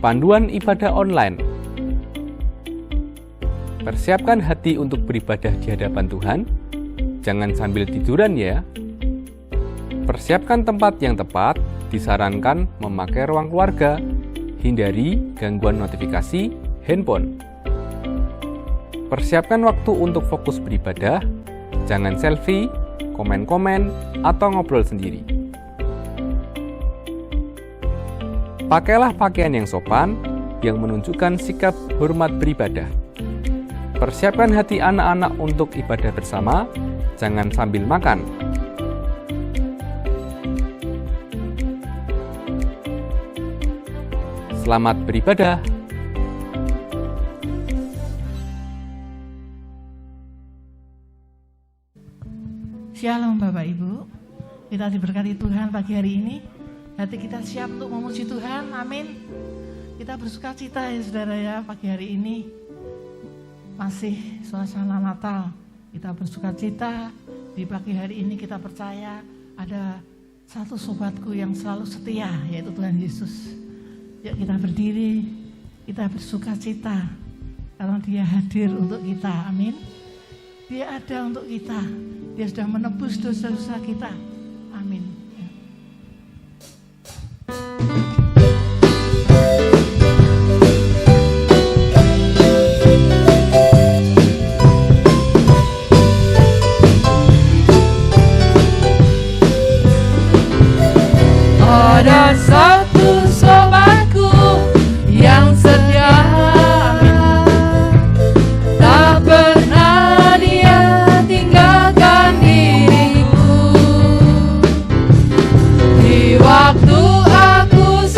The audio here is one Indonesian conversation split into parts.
Panduan ibadah online. Persiapkan hati untuk beribadah di hadapan Tuhan. Jangan sambil tiduran ya. Persiapkan tempat yang tepat. Disarankan memakai ruang keluarga. Hindari gangguan notifikasi handphone. Persiapkan waktu untuk fokus beribadah. Jangan selfie, komen-komen, atau ngobrol sendiri. Pakailah pakaian yang sopan, yang menunjukkan sikap hormat beribadah. Persiapkan hati anak-anak untuk ibadah bersama, jangan sambil makan. Selamat beribadah. Shalom Bapak Ibu, kita diberkati Tuhan pagi hari ini. Hati kita siap untuk memuji Tuhan, amin. Kita bersuka cita ya saudara ya, pagi hari ini masih suasana Natal. Kita bersuka cita, di pagi hari ini kita percaya ada satu sobatku yang selalu setia, yaitu Tuhan Yesus. Yuk kita berdiri, kita bersuka cita karena Dia hadir untuk kita, amin. Dia ada untuk kita, Dia sudah menebus dosa-dosa kita, amin. Ada satu sobatku yang setia, tak pernah dia tinggalkan diriku. Di waktu aku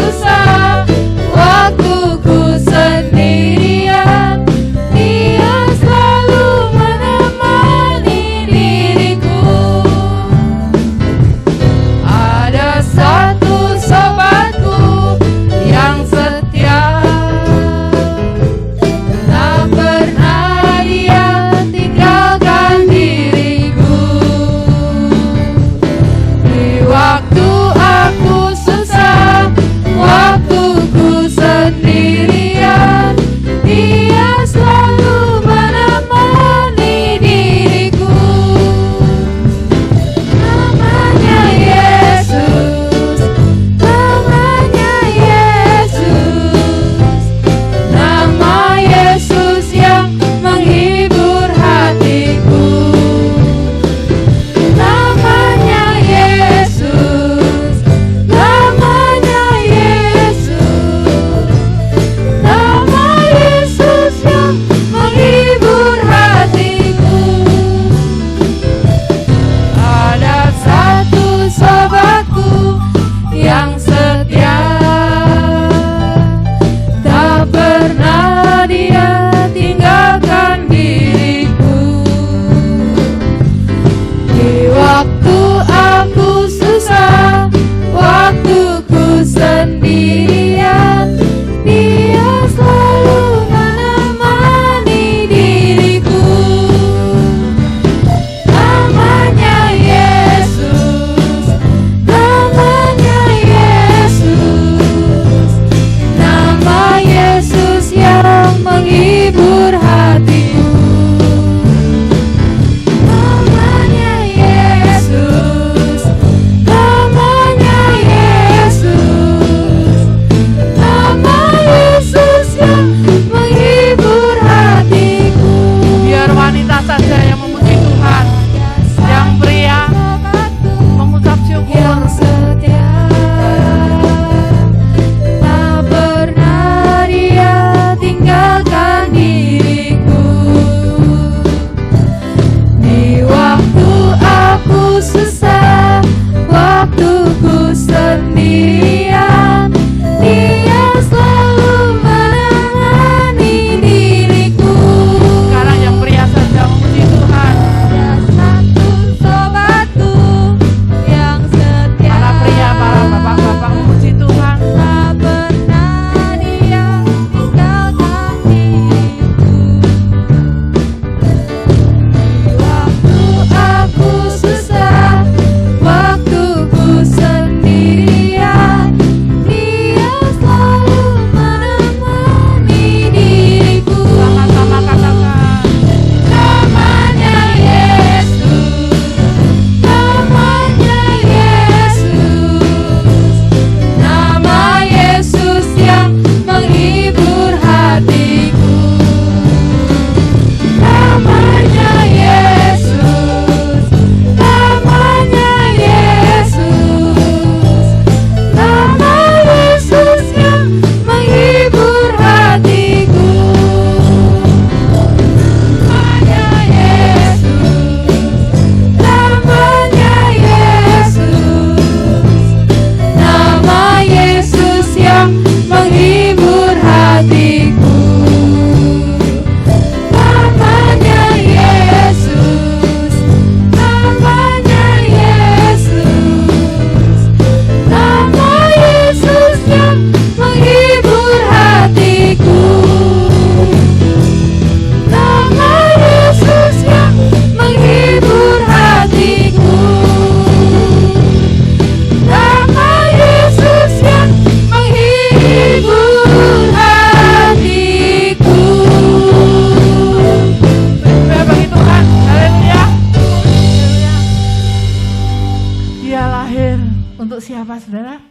Untuk siapa saudara?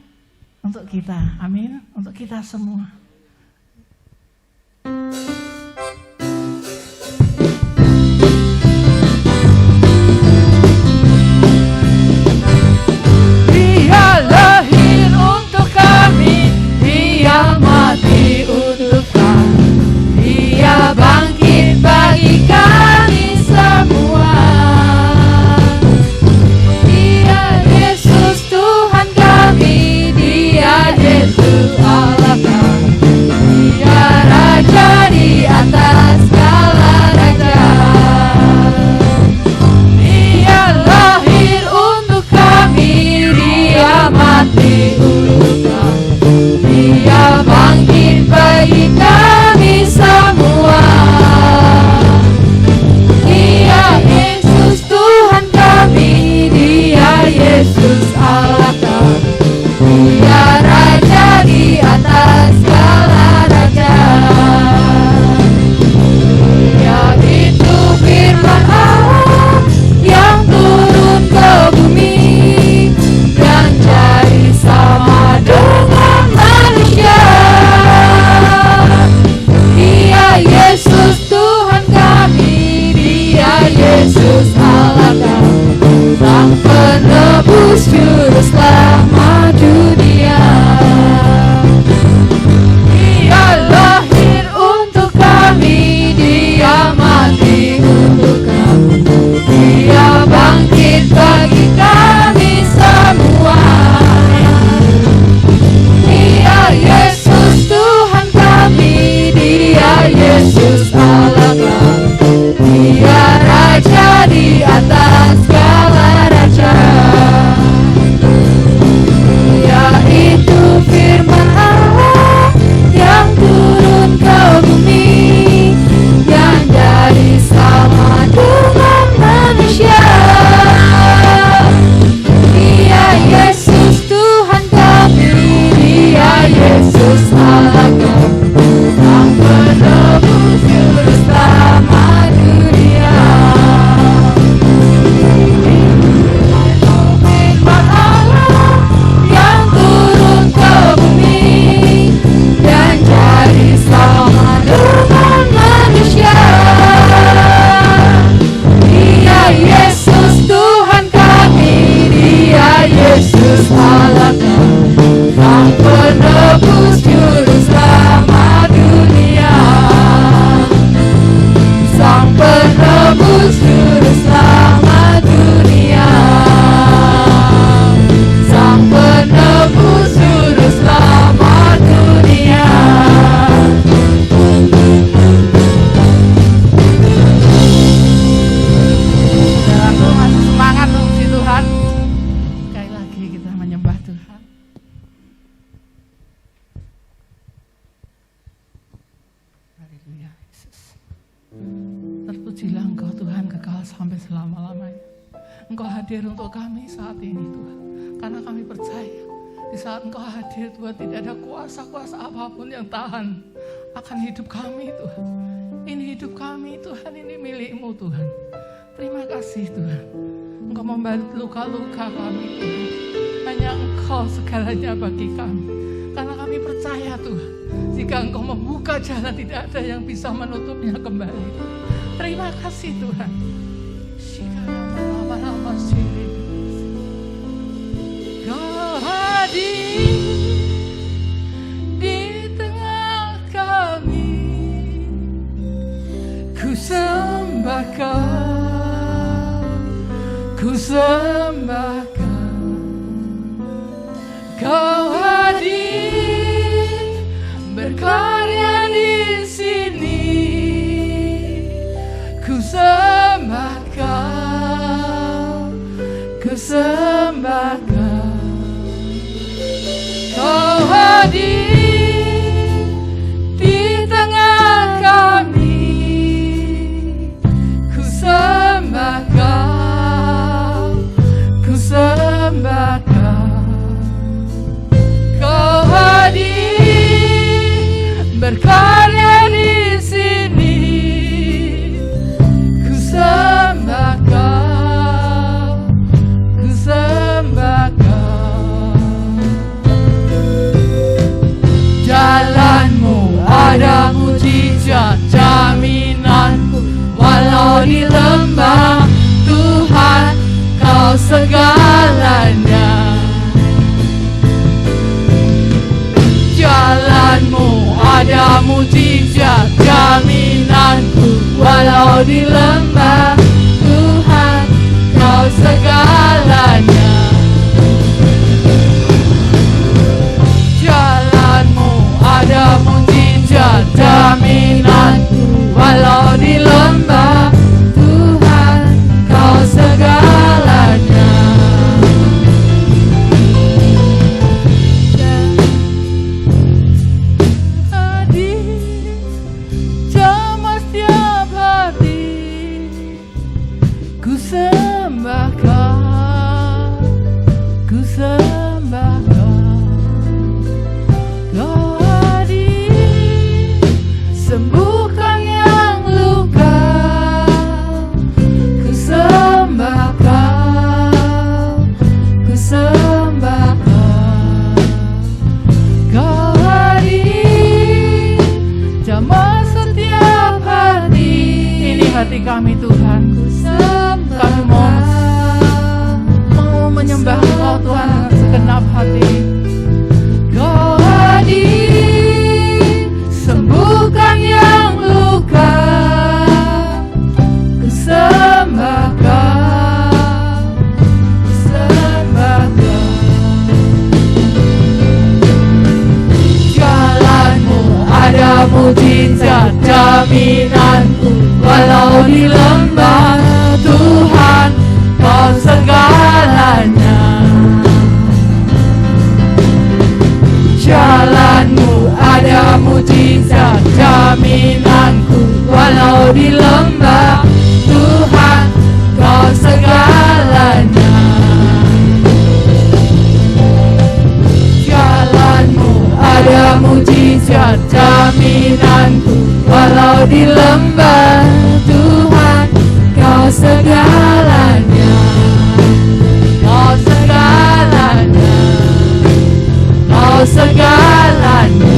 Untuk kita, amin. Untuk kita semua. Dia lahir untuk kami, Dia mati untuk kami, Dia bangkit bagi kami semua. Dia Yesus Tuhan kami, Dia Yesus Allah kami, Dia Raja di atas segala raja. Dia lahir untuk kami, Dia mati untuk kami, Dia bangkit bagi kami semua. Dia Yesus Tuhan kami, Dia Yesus Allah kami, Dia Raja di atas segala raja. Dia itu firman Allah yang turun ke bumi dan jadi sama dengan manusia. Dia Yesus Tuhan kami, Dia Yesus Allah kami, Sang Penebus Juru Selamat dunia. Dia lahir untuk kami, Dia mati untuk kami, Dia bangkit bagi kami semua. Dia Yesus Tuhan kami, Dia Yesus Allah kami, Dia Raja di atas segala raja. Dia itu firman Allah yang turun ke bumi yang jadi sama dengan manusia. Dia Yesus Tuhan kami, Dia Yesus Allah kami, Sang Penebus Juru Selamat dunia. Firman Allah yang turun ke bumi dan jadi sama dengan manusia. Dia Yesus Tuhan kami, Dia Yesus Allah kami, Sang Penebus Juru Selamat dunia. Sang Penebus Juru Selamat dunia. Sang Penebus Juru Selamat dunia. Saudaraku masih semangat memuji Tuhan. Sekali lagi kita menyembah Tuhan. Haleluya Yesus. Terpujilah Engkau Tuhan kekal sampai selama-lamanya. Engkau hadir untuk kami saat ini Tuhan. Karena kami percaya di saat Engkau hadir Tuhan, tidak ada kuasa-kuasa apapun yang tahan akan hidup kami Tuhan. Ini hidup kami Tuhan, ini milik-Mu Tuhan. Terima kasih Tuhan. Engkau membalut luka-luka kami Tuhan. Hanya Engkau segalanya bagi kami. Karena kami percaya Tuhan, jika Engkau membuka jalan, tidak ada yang bisa menutupnya kembali. Terima kasih Tuhan. Kau hadir di tengah kami, ku sembah Kau, ku sembah Kau. Kau hadir berkarya di sini, ku sembah Kau, ku sembah Kau. Kau hadir di tengah kami, ku sembah Kau, ku sembah Kau. Kau hadir berkarya di sini, ku sembah Kau, ku sembah Kau. hati kami Tuhan. Kami mau menyembah Engkau Tuhan dengan segenap hati. Kau hadir, sembuhkan yang luka. Ku sembah Kau, ku sembah Kau. Jalanmu ada mujizat jaminanku. Walau di lembah Tuhan Kau segalanya. Jalanmu ada mujizat jaminanku. Walau di lembah Tuhan Kau segalanya. Jalanmu ada mujizat jaminanku. Walau di lembah Tuhan Kau segalanya. Kau segalanya. Kau segalanya.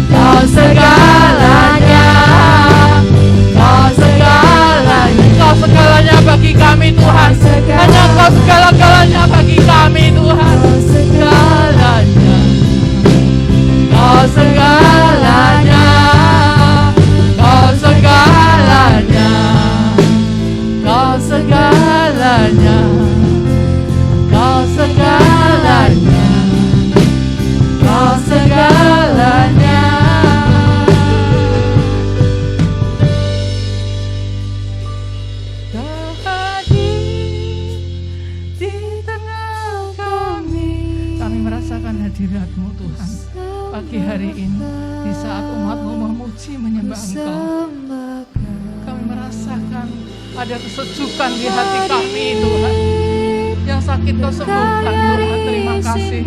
Kau segalanya. Kau segalanya. Kau segalanya bagi kami Tuhan. Hanya Kau segala-galanya bagi kami Tuhan. Kau segalanya. Kau segalanya. Kau segalanya. Kau segalanya. Kau segalanya. Kau segalanya. Kau hadir di tengah kami. Kami merasakan hadirat-Mu Tuhan pagi hari ini di saat umat-Mu memuji menyembah Engkau. Kami merasakan ada kesejukan di hati kami Tuhan. Yang sakit Kau sembuhkan Tuhan. Terima kasih.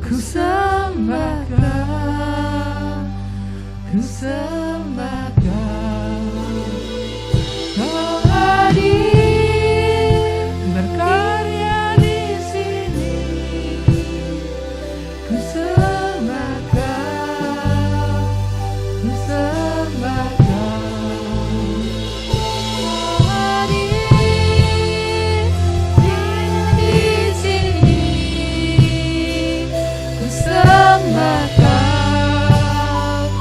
Ku sembah Kau, ku sembah Kau. Kau hadir berkarya di sini. Ku sembah Kau, ku sembah Kau. Kau hadir di sini. Ku sembah Kau,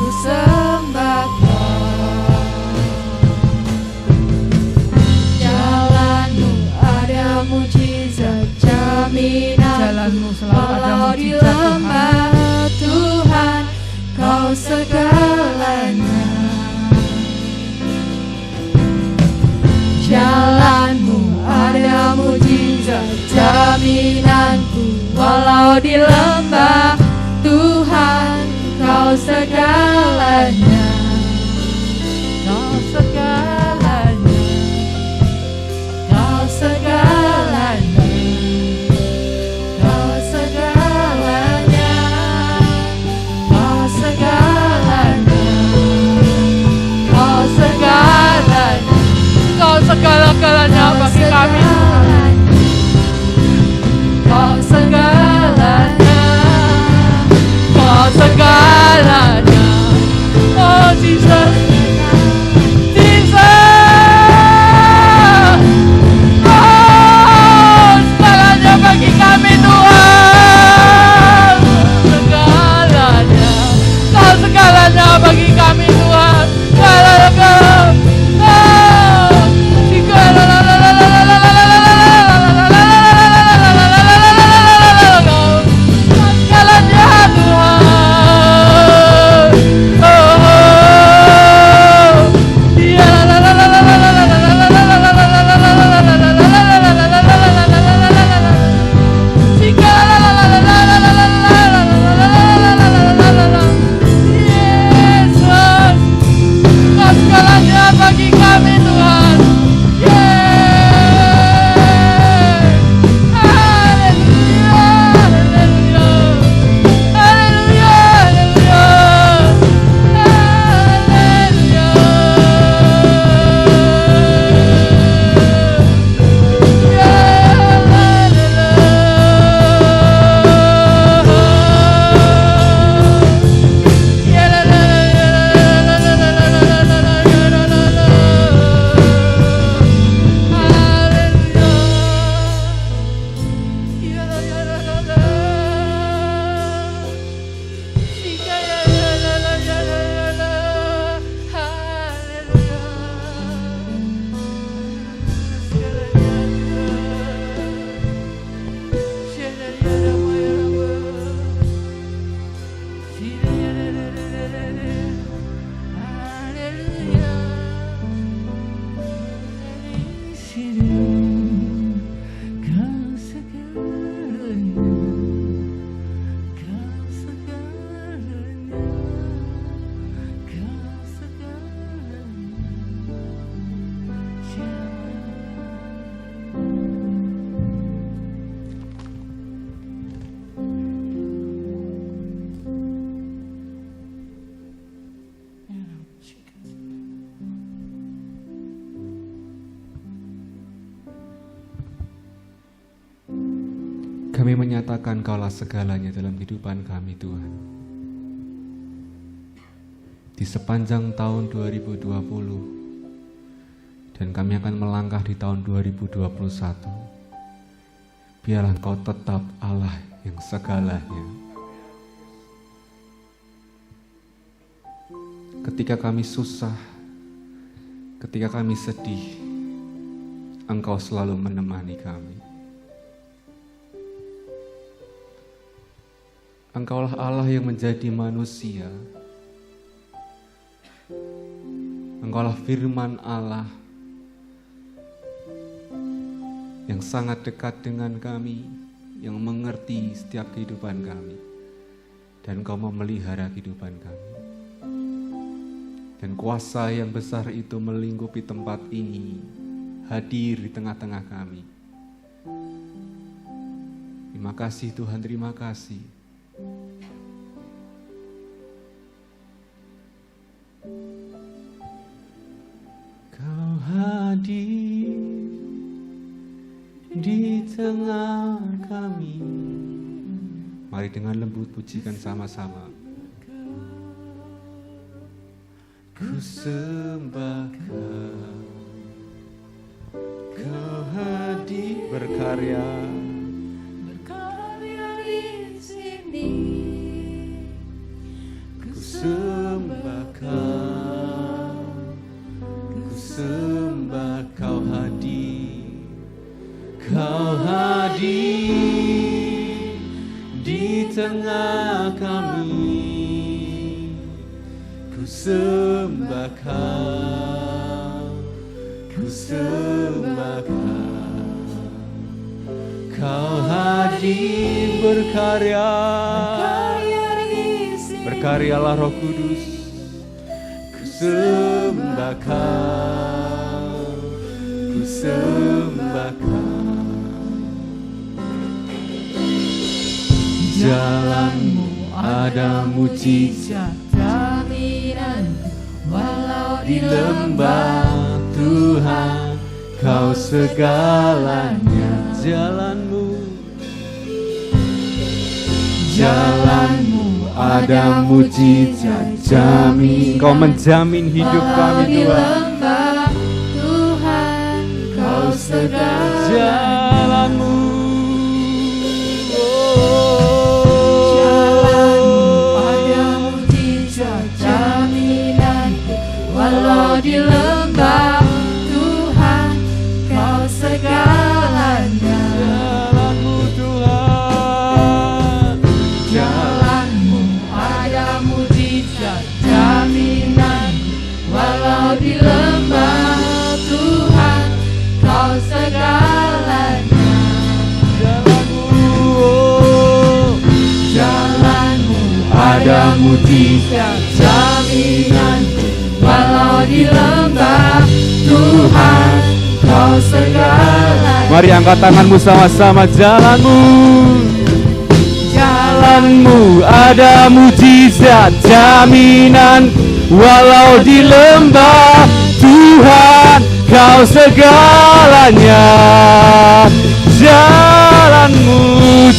ku sembah Kau. Jalanmu ada mujizat jaminan. Jalan-Mu selalu ada Walau di mujizat Tuhan. lembah Tuhan Kau segalanya. Jalanmu ada mujizat jaminanku. Walau di lembah Tuhan Kau segalanya. Kau segalanya. Kau segalanya. Kau segalanya. Kau segalanya. Kau segalanya. Kau segala-galanya bagi kami Tuhan. Kau segalanya. Kau segalanya. Oh Jesus, Jesus. Oh segalanya bagi kami Tuhan. Segalanya. Kau segalanya bagi kami Tuhan. Segalanya. Oh. Kami menyatakan Kaulah segalanya dalam kehidupan kami, Tuhan. Di sepanjang tahun 2020, dan kami akan melangkah di tahun 2021, biarlah Engkau tetap Allah yang segalanya. Ketika kami susah, ketika kami sedih, Engkau selalu menemani kami. Engkaulah Allah yang menjadi manusia. Engkaulah firman Allah yang sangat dekat dengan kami, yang mengerti setiap kehidupan kami, dan Engkau memelihara kehidupan kami. Dan kuasa yang besar itu melingkupi tempat ini, hadir di tengah-tengah kami. Terima kasih Tuhan, terima kasih. Kau hadir di tengah kami. Mari dengan lembut pujikan sama-sama. Ku sembah Kau hadir berkarya di sini. Ku sembah Kau hadir di tengah kami. Ku sembah Kau hadir berkarya di sini. Berkaryalah Roh Kudus. Ku sembah Kau. Jalan-Mu ada mujizat, Jaminan walau di lembah Tuhan Kau segalanya. Jalan-Mu ada mujizat, jamin Kau menjamin hidup kami Tuhan. Tuhan Kau segalanya. Jalan-Mu walau di lembah Tuhan Kau segalanya. Jalan-Mu Tuhan, Jalan-Mu ada mujizat, jaminan walau di lembah Tuhan Kau segalanya. Jalan-Mu ada mujizat, jaminan walau di lembah Tuhan Kau segalanya. Mari angkat tanganmu sama-sama. Jalan-Mu ada mujizat, jaminan walau di lembah Tuhan Kau segalanya.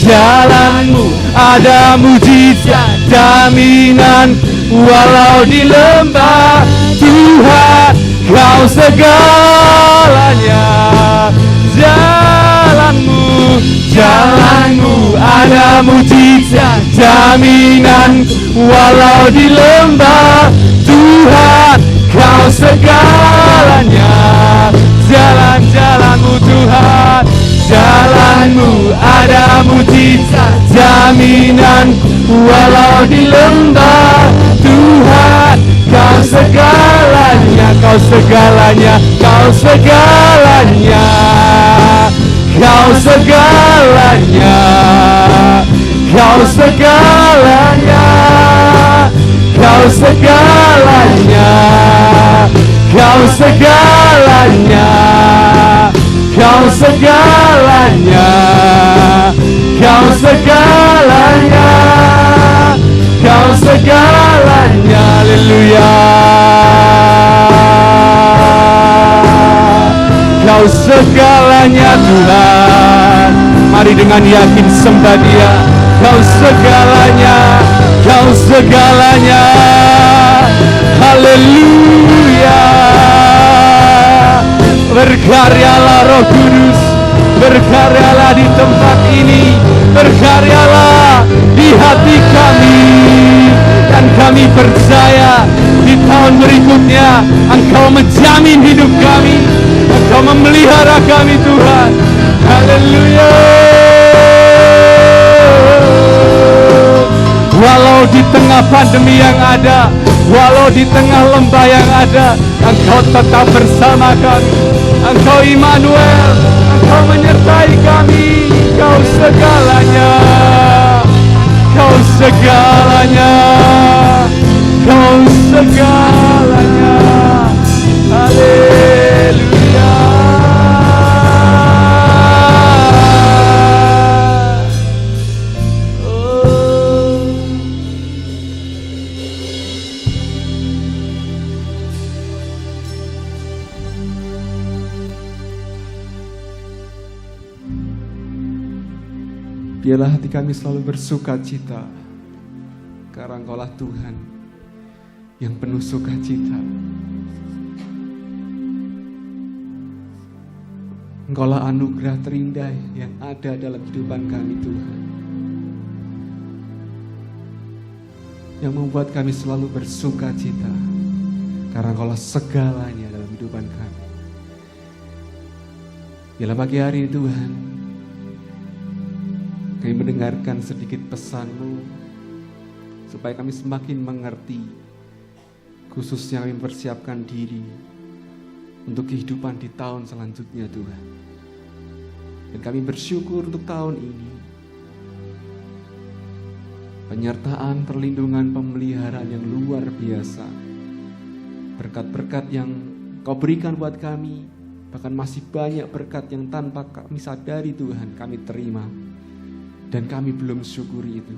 Jalan-Mu ada mujizat, jaminan walau di lembah Tuhan Kau segalanya. Jalan-Mu ada mujizat, jaminan walau di lembah Tuhan Kau segalanya. Jalan-Mu Tuhan, Jalan-Mu ada mujizat, jaminan walau di lembah Tuhan Kau segalanya. Kau segalanya, Kau segalanya, Kau segalanya, Kau segalanya, Kau segalanya, Kau segalanya, Kau segalanya, Kau segalanya, Kau segalanya. Haleluya. Kau segalanya Tuhan. Mari dengan yakin sembah Dia. Kau segalanya, Kau segalanya. Haleluya. Berkaryalah Roh Kudus, berkaryalah di tempat ini, berkaryalah di hati kami. Dan kami percaya di tahun berikutnya Engkau menjamin hidup kami, Engkau memelihara kami Tuhan. Haleluya. Walau di tengah pandemi yang ada, walau di tengah lembah yang ada, Engkau tetap bersama kami. Engkau Immanuel, Engkau menyertai kami. Kau segalanya, Kau segalanya, Kau segalanya. Haleluya. Biarlah hati kami selalu bersuka cita, karena Engkaulah Tuhan yang penuh sukacita. Engkaulah anugerah terindah yang ada dalam kehidupan kami Tuhan, yang membuat kami selalu bersuka cita, karena Engkaulah segalanya dalam kehidupan kami. Biarlah pagi hari ini Tuhan, kami mendengarkan sedikit pesan-Mu, supaya kami semakin mengerti, khususnya kami mempersiapkan diri untuk kehidupan di tahun selanjutnya Tuhan. Dan kami bersyukur untuk tahun ini, penyertaan, perlindungan, pemeliharaan yang luar biasa, berkat-berkat yang Kau berikan buat kami, bahkan masih banyak berkat yang tanpa kami sadari Tuhan, kami terima. Dan kami belum syukuri itu.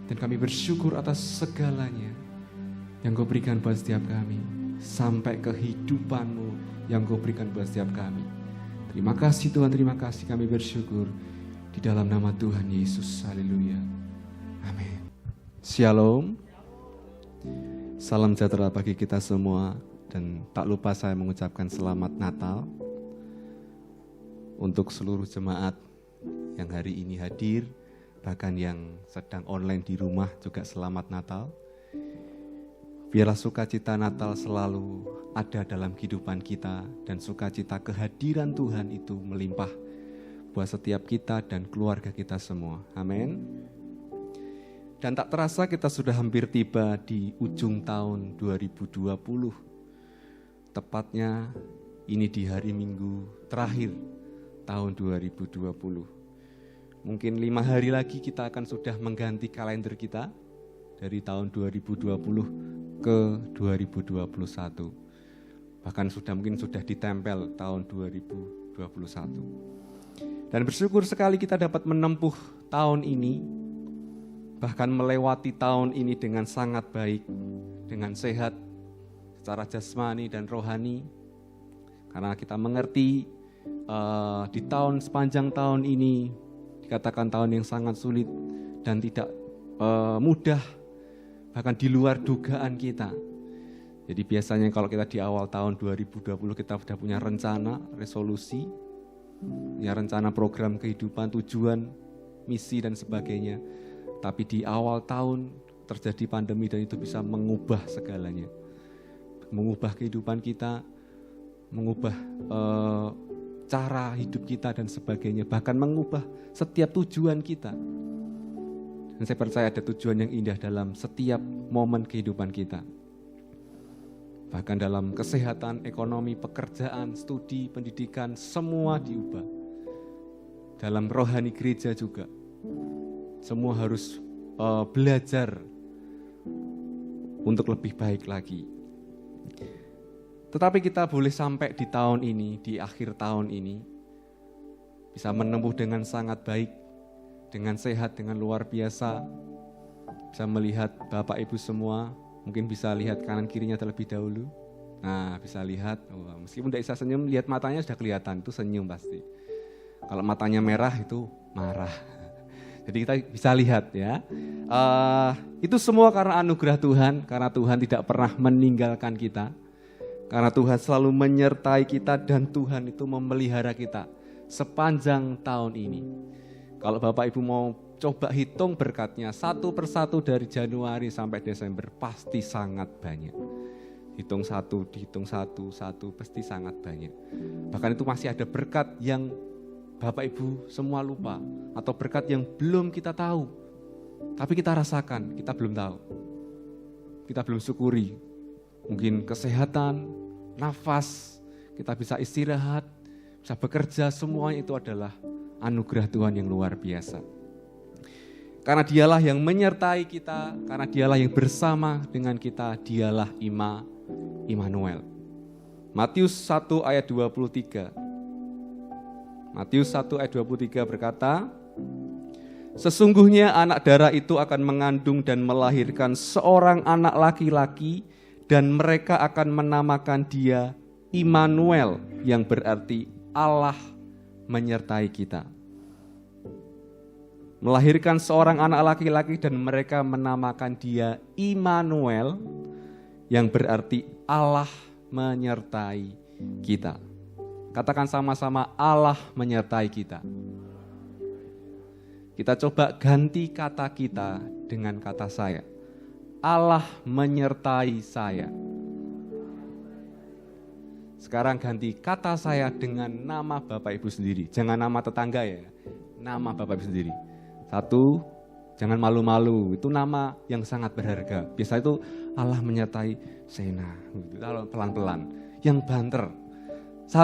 Dan kami bersyukur atas segalanya yang Kau berikan buat setiap kami, sampai kehidupan-Mu yang Kau berikan buat setiap kami. Terima kasih Tuhan, terima kasih, kami bersyukur di dalam nama Tuhan Yesus. Haleluya. Amin. Shalom. Salam sejahtera bagi kita semua. Dan tak lupa saya mengucapkan selamat Natal untuk seluruh jemaat yang hari ini hadir, bahkan yang sedang online di rumah juga selamat Natal. Biarlah sukacita Natal selalu ada dalam kehidupan kita, dan sukacita kehadiran Tuhan itu melimpah buat setiap kita dan keluarga kita semua. Amin. Dan tak terasa kita sudah hampir tiba di ujung tahun 2020. Tepatnya ini di hari Minggu terakhir tahun 2020. Mungkin 5 hari lagi kita akan sudah mengganti kalender kita dari tahun 2020 ke 2021. Bahkan mungkin sudah ditempel tahun 2021. Dan bersyukur sekali kita dapat menempuh tahun ini, bahkan melewati tahun ini dengan sangat baik, dengan sehat secara jasmani dan rohani. Karena kita mengerti di sepanjang tahun ini dikatakan tahun yang sangat sulit dan tidak mudah, bahkan di luar dugaan kita. Jadi biasanya kalau kita di awal tahun 2020 kita sudah punya rencana, resolusi, punya rencana program kehidupan, tujuan, misi dan sebagainya. Tapi di awal tahun terjadi pandemi dan itu bisa mengubah segalanya. Mengubah kehidupan kita, mengubah cara hidup kita dan sebagainya, bahkan mengubah setiap tujuan kita. Dan saya percaya ada tujuan yang indah dalam setiap momen kehidupan kita. Bahkan dalam kesehatan, ekonomi, pekerjaan, studi, pendidikan, semua diubah. Dalam rohani gereja juga, semua harus belajar untuk lebih baik lagi. Tetapi kita boleh sampai di tahun ini, di akhir tahun ini, bisa menempuh dengan sangat baik, dengan sehat, dengan luar biasa. Bisa melihat Bapak Ibu semua, mungkin bisa lihat kanan kirinya terlebih dahulu. Nah, bisa lihat, meskipun tidak bisa senyum, lihat matanya sudah kelihatan, itu senyum pasti. Kalau matanya merah itu marah. Jadi kita bisa lihat ya, itu semua karena anugerah Tuhan, karena Tuhan tidak pernah meninggalkan kita, karena Tuhan selalu menyertai kita dan Tuhan itu memelihara kita sepanjang tahun ini. Kalau Bapak Ibu mau coba hitung berkatnya satu persatu dari Januari sampai Desember pasti sangat banyak. Hitung satu, dihitung satu, pasti sangat banyak. Bahkan itu masih ada berkat yang Bapak Ibu semua lupa, atau berkat yang belum kita tahu, tapi kita rasakan, kita belum tahu. Kita belum syukuri, mungkin kesehatan, nafas, kita bisa istirahat, bisa bekerja, semuanya itu adalah anugerah Tuhan yang luar biasa. Karena dialah yang menyertai kita, karena dialah yang bersama dengan kita, dialah Immanuel. Matius 1 ayat 23. Matius 1 ayat 23 berkata, sesungguhnya anak darah itu akan mengandung dan melahirkan seorang anak laki-laki dan mereka akan menamakan dia Immanuel yang berarti Allah menyertai kita. Melahirkan seorang anak laki-laki dan mereka menamakan dia Immanuel yang berarti Allah menyertai kita. Katakan sama-sama, Allah menyertai kita. Kita coba ganti kata kita dengan kata saya. Allah menyertai saya. Sekarang ganti kata saya dengan nama Bapak Ibu sendiri. Jangan nama tetangga ya, nama Bapak Ibu sendiri. Satu, jangan malu-malu, itu nama yang sangat berharga. Biasa itu Allah menyertai Sena, kalau pelan-pelan. Yang banter. 1,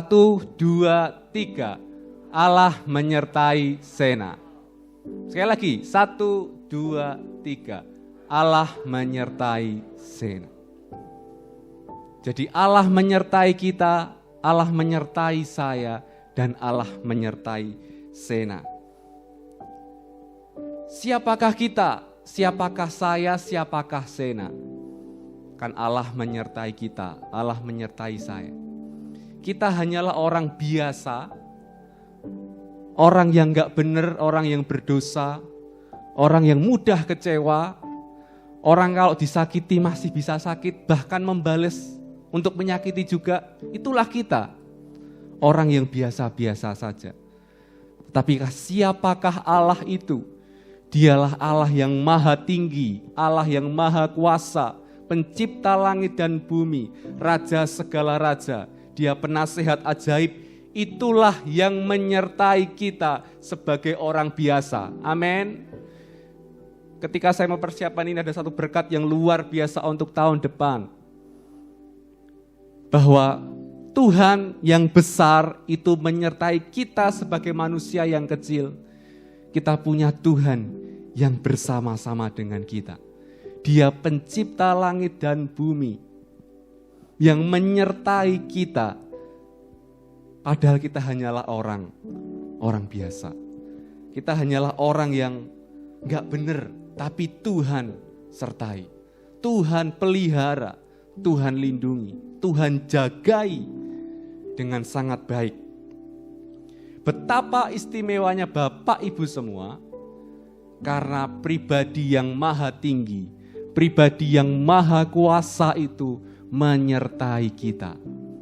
2, 3, Allah menyertai Sena. Sekali lagi, 1, 2, 3, Allah menyertai Sena. Jadi Allah menyertai kita, Allah menyertai saya, dan Allah menyertai Sena. Siapakah kita? Siapakah saya? Siapakah Sena? Kan Allah menyertai kita, Allah menyertai saya. Kita hanyalah orang biasa, orang yang gak benar, orang yang berdosa, orang yang mudah kecewa, orang kalau disakiti masih bisa sakit, bahkan membales untuk menyakiti juga, itulah kita. Orang yang biasa-biasa saja. Tapi siapakah Allah itu? Dialah Allah yang maha tinggi, Allah yang maha kuasa, pencipta langit dan bumi, raja segala raja. Dia penasehat ajaib, itulah yang menyertai kita sebagai orang biasa. Amin. Ketika saya mempersiapkan ini ada satu berkat yang luar biasa untuk tahun depan. Bahwa Tuhan yang besar itu menyertai kita sebagai manusia yang kecil. Kita punya Tuhan yang bersama-sama dengan kita. Dia pencipta langit dan bumi. Yang menyertai kita, padahal kita hanyalah orang biasa. Kita hanyalah orang yang gak benar, tapi Tuhan sertai. Tuhan pelihara, Tuhan lindungi, Tuhan jagai dengan sangat baik. Betapa istimewanya Bapak Ibu semua, karena pribadi yang maha tinggi, pribadi yang maha kuasa itu menyertai kita.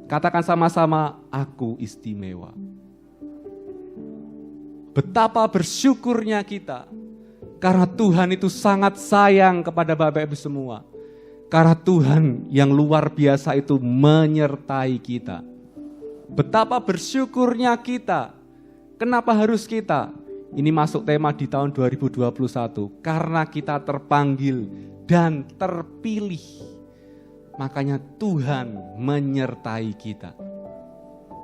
Katakan sama-sama, aku istimewa. Betapa bersyukurnya kita, karena Tuhan itu sangat sayang kepada Bapak Ibu semua. Karena Tuhan yang luar biasa itu menyertai kita. Betapa bersyukurnya kita. Kenapa harus kita? Ini masuk tema di tahun 2021. Karena kita terpanggil dan terpilih. Makanya Tuhan menyertai kita.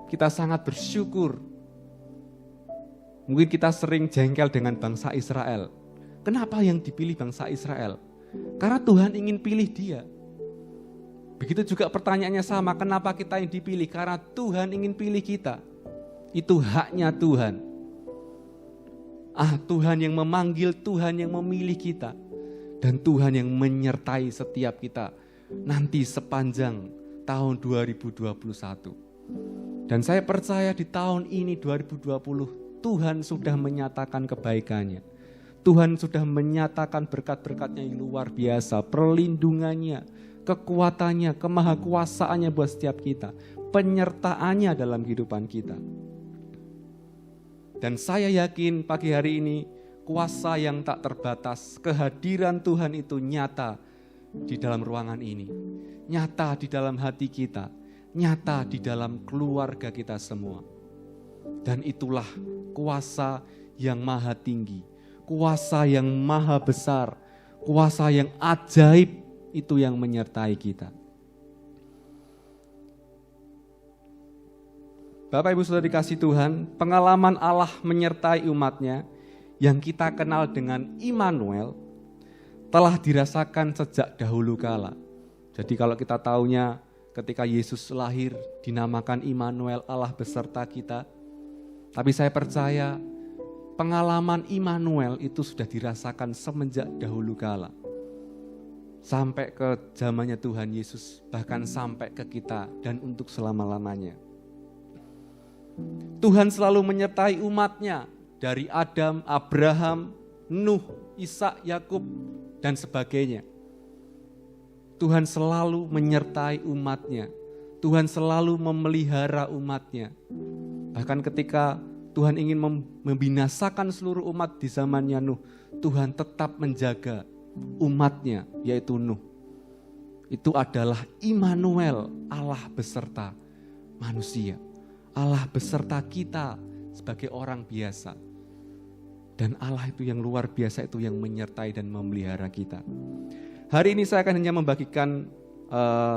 Kita sangat bersyukur. Mungkin kita sering jengkel dengan bangsa Israel. Kenapa yang dipilih bangsa Israel? Karena Tuhan ingin pilih dia. Begitu juga pertanyaannya sama, kenapa kita yang dipilih? Karena Tuhan ingin pilih kita. Itu haknya Tuhan. Tuhan yang memanggil, Tuhan yang memilih kita. Dan Tuhan yang menyertai setiap kita. Nanti sepanjang tahun 2021. Dan saya percaya di tahun ini 2020 Tuhan sudah menyatakan kebaikannya. Tuhan sudah menyatakan berkat-berkatnya yang luar biasa, perlindungannya, kekuatannya, kemahakuasaannya buat setiap kita, penyertaannya dalam kehidupan kita. Dan saya yakin pagi hari ini kuasa yang tak terbatas, kehadiran Tuhan itu nyata di dalam ruangan ini, nyata di dalam hati kita, nyata di dalam keluarga kita semua. Dan itulah kuasa yang maha tinggi, kuasa yang maha besar, kuasa yang ajaib itu yang menyertai kita. Bapak Ibu Saudara dikasih Tuhan, pengalaman Allah menyertai umatnya yang kita kenal dengan Immanuel telah dirasakan sejak dahulu kala. Jadi kalau kita taunya ketika Yesus lahir dinamakan Immanuel, Allah beserta kita. Tapi saya percaya pengalaman Immanuel itu sudah dirasakan semenjak dahulu kala. Sampai ke zamannya Tuhan Yesus, bahkan sampai ke kita dan untuk selama-lamanya. Tuhan selalu menyertai umatnya dari Adam, Abraham, Nuh, Ishak, Yakub, dan sebagainya. Tuhan selalu menyertai umatnya. Tuhan selalu memelihara umatnya. Bahkan ketika Tuhan ingin membinasakan seluruh umat di zamannya Nuh, Tuhan tetap menjaga umatnya, yaitu Nuh. Itu adalah Immanuel, Allah beserta manusia. Allah beserta kita sebagai orang biasa. Dan Allah itu yang luar biasa, itu yang menyertai dan memelihara kita. Hari ini saya akan hanya membagikan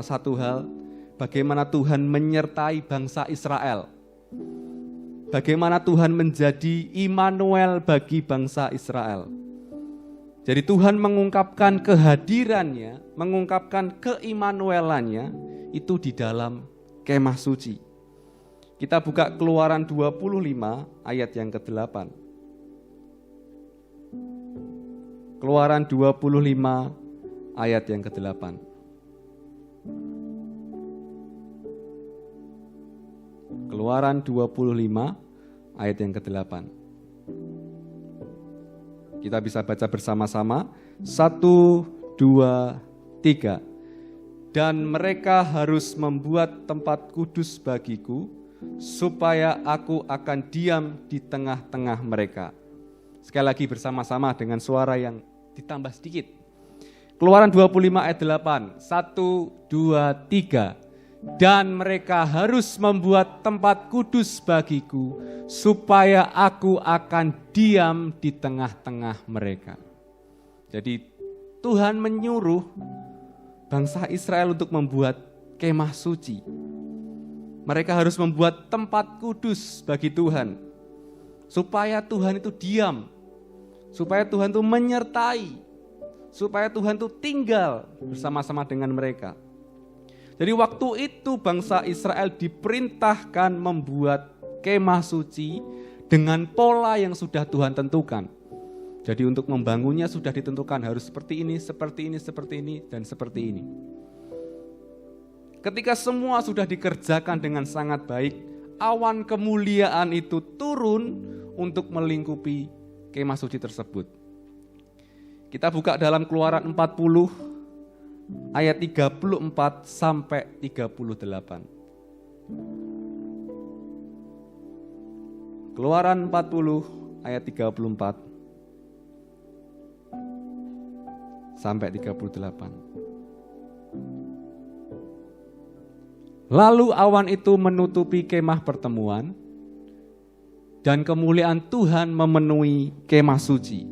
satu hal, bagaimana Tuhan menyertai bangsa Israel. Bagaimana Tuhan menjadi Immanuel bagi bangsa Israel. Jadi Tuhan mengungkapkan kehadirannya, mengungkapkan keimmanuelannya itu di dalam kemah suci. Kita buka Keluaran 25 ayat yang ke-8. Keluaran 25 ayat yang ke-8. Keluaran 25 ayat yang ke-8. Kita bisa baca bersama-sama. 1, 2, 3. Dan mereka harus membuat tempat kudus bagiku, supaya aku akan diam di tengah-tengah mereka. Sekali lagi bersama-sama dengan suara yang ditambah sedikit. Keluaran 25 ayat 8. 1, 2, 3. Dan mereka harus membuat tempat kudus bagiku, supaya aku akan diam di tengah-tengah mereka. Jadi Tuhan menyuruh bangsa Israel untuk membuat kemah suci. Mereka harus membuat tempat kudus bagi Tuhan, supaya Tuhan itu diam, supaya Tuhan itu menyertai, supaya Tuhan itu tinggal bersama-sama dengan mereka. Jadi waktu itu bangsa Israel diperintahkan membuat kemah suci dengan pola yang sudah Tuhan tentukan. Jadi untuk membangunnya sudah ditentukan harus seperti ini, seperti ini, seperti ini, dan seperti ini. Ketika semua sudah dikerjakan dengan sangat baik, awan kemuliaan itu turun untuk melingkupi kemah suci tersebut. Kita buka dalam Keluaran 40 ayat 34 sampai 38. Keluaran 40 ayat 34 sampai 38. Lalu awan itu menutupi kemah pertemuan, dan kemuliaan Tuhan memenuhi kemah suci.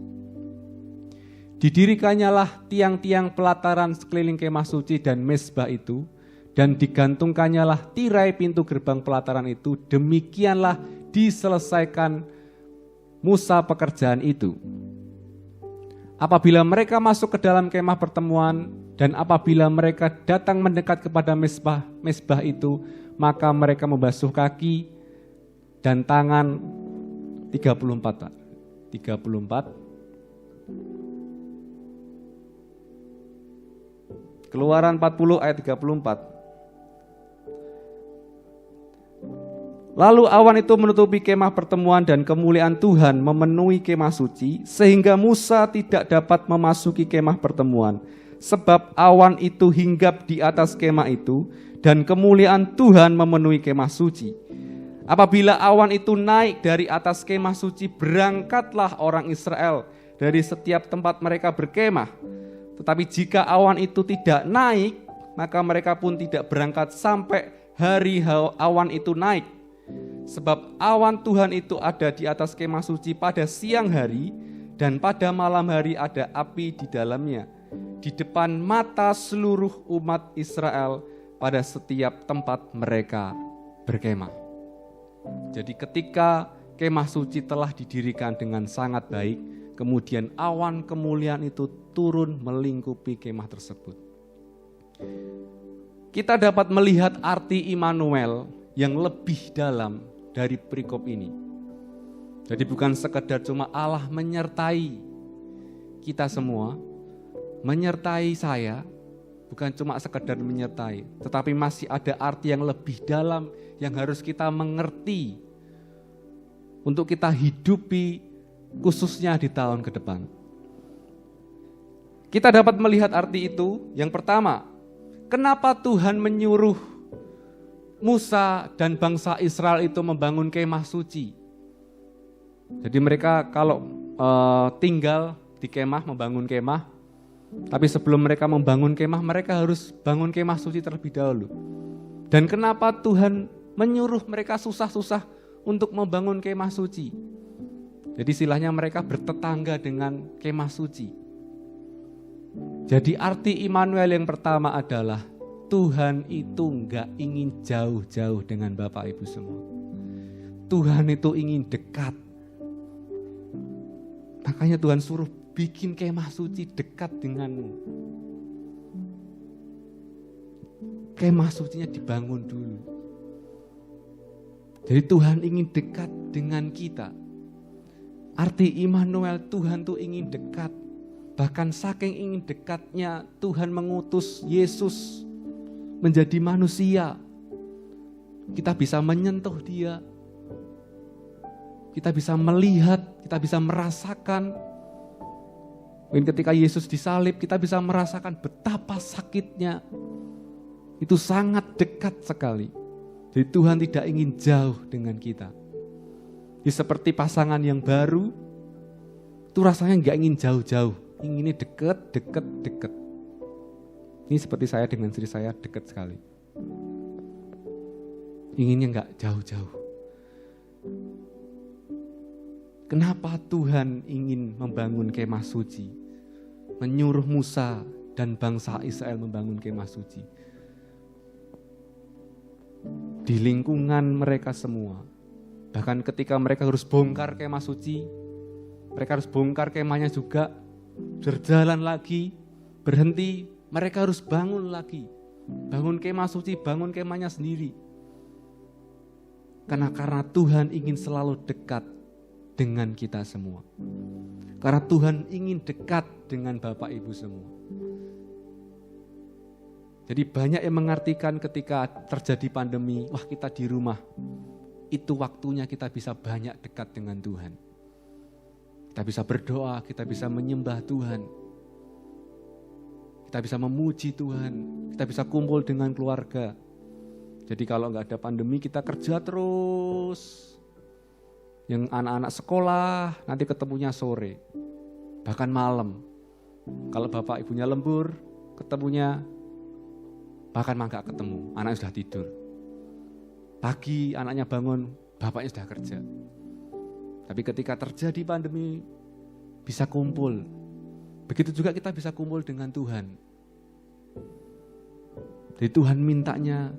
Didirikannya tiang-tiang pelataran sekeliling kemah suci dan mezbah itu, dan digantungkannyalah tirai pintu gerbang pelataran itu. Demikianlah diselesaikan Musa pekerjaan itu. Apabila mereka masuk ke dalam kemah pertemuan, dan apabila mereka datang mendekat kepada mezbah itu, maka mereka membasuh kaki dan tangan. 34. Keluaran 40 ayat 34. Lalu awan itu menutupi kemah pertemuan dan kemuliaan Tuhan memenuhi kemah suci, sehingga Musa tidak dapat memasuki kemah pertemuan, sebab awan itu hinggap di atas kemah itu, dan kemuliaan Tuhan memenuhi kemah suci. Apabila awan itu naik dari atas kemah suci, berangkatlah orang Israel dari setiap tempat mereka berkemah. Tetapi jika awan itu tidak naik, maka mereka pun tidak berangkat sampai hari awan itu naik. Sebab awan Tuhan itu ada di atas kemah suci pada siang hari, dan pada malam hari ada api di dalamnya, di depan mata seluruh umat Israel pada setiap tempat mereka berkemah. Jadi ketika kemah suci telah didirikan dengan sangat baik, kemudian awan kemuliaan itu turun melingkupi kemah tersebut. Kita dapat melihat arti Immanuel yang lebih dalam dari perikop ini. Jadi bukan sekedar cuma Allah menyertai kita semua, menyertai saya, bukan cuma sekedar menyertai, tetapi masih ada arti yang lebih dalam yang harus kita mengerti untuk kita hidupi khususnya di tahun ke depan. Kita dapat melihat arti itu. Yang pertama, kenapa Tuhan menyuruh Musa dan bangsa Israel itu membangun kemah suci? Jadi mereka kalau tinggal di kemah, membangun kemah, tapi sebelum mereka membangun kemah, mereka harus bangun kemah suci terlebih dahulu. Dan kenapa Tuhan menyuruh mereka susah-susah untuk membangun kemah suci? Jadi istilahnya mereka bertetangga dengan kemah suci. Jadi arti Immanuel yang pertama adalah Tuhan itu enggak ingin jauh-jauh dengan Bapak Ibu semua. Tuhan itu ingin dekat. Makanya Tuhan suruh bikin kemah suci dekat denganmu. Kemah sucinya dibangun dulu. Jadi Tuhan ingin dekat dengan kita. Arti Immanuel, Tuhan tuh ingin dekat. Bahkan saking ingin dekatnya Tuhan mengutus Yesus menjadi manusia. Kita bisa menyentuh dia. Kita bisa melihat, kita bisa merasakan. Mungkin ketika Yesus disalib, kita bisa merasakan betapa sakitnya. Itu sangat dekat sekali. Jadi Tuhan tidak ingin jauh dengan kita. Jadi seperti pasangan yang baru, itu rasanya nggak ingin jauh-jauh. Inginnya dekat. Ini seperti saya dengan istri saya dekat sekali. Inginnya nggak jauh-jauh. Kenapa Tuhan ingin membangun kemah suci? Menyuruh Musa dan bangsa Israel membangun kemah suci. Di lingkungan mereka semua. Bahkan ketika mereka harus bongkar kemah suci, mereka harus bongkar kemahnya juga, berjalan lagi, berhenti, mereka harus bangun lagi. Bangun kemah suci, bangun kemahnya sendiri. Karena Tuhan ingin selalu dekat dengan kita semua. Karena Tuhan ingin dekat dengan Bapak Ibu semua. Jadi banyak yang mengartikan ketika terjadi pandemi, wah kita di rumah. Itu waktunya kita bisa banyak dekat dengan Tuhan. Kita bisa berdoa, kita bisa menyembah Tuhan. Kita bisa memuji Tuhan, kita bisa kumpul dengan keluarga. Jadi kalau nggak ada pandemi kita kerja terus. Yang anak-anak sekolah nanti ketemunya sore, bahkan malam. Kalau bapak ibunya lembur, ketemunya bahkan nggak ketemu, anaknya sudah tidur. Pagi anaknya bangun, bapaknya sudah kerja. Tapi ketika terjadi pandemi, bisa kumpul. Begitu juga kita bisa kumpul dengan Tuhan. Jadi Tuhan mintanya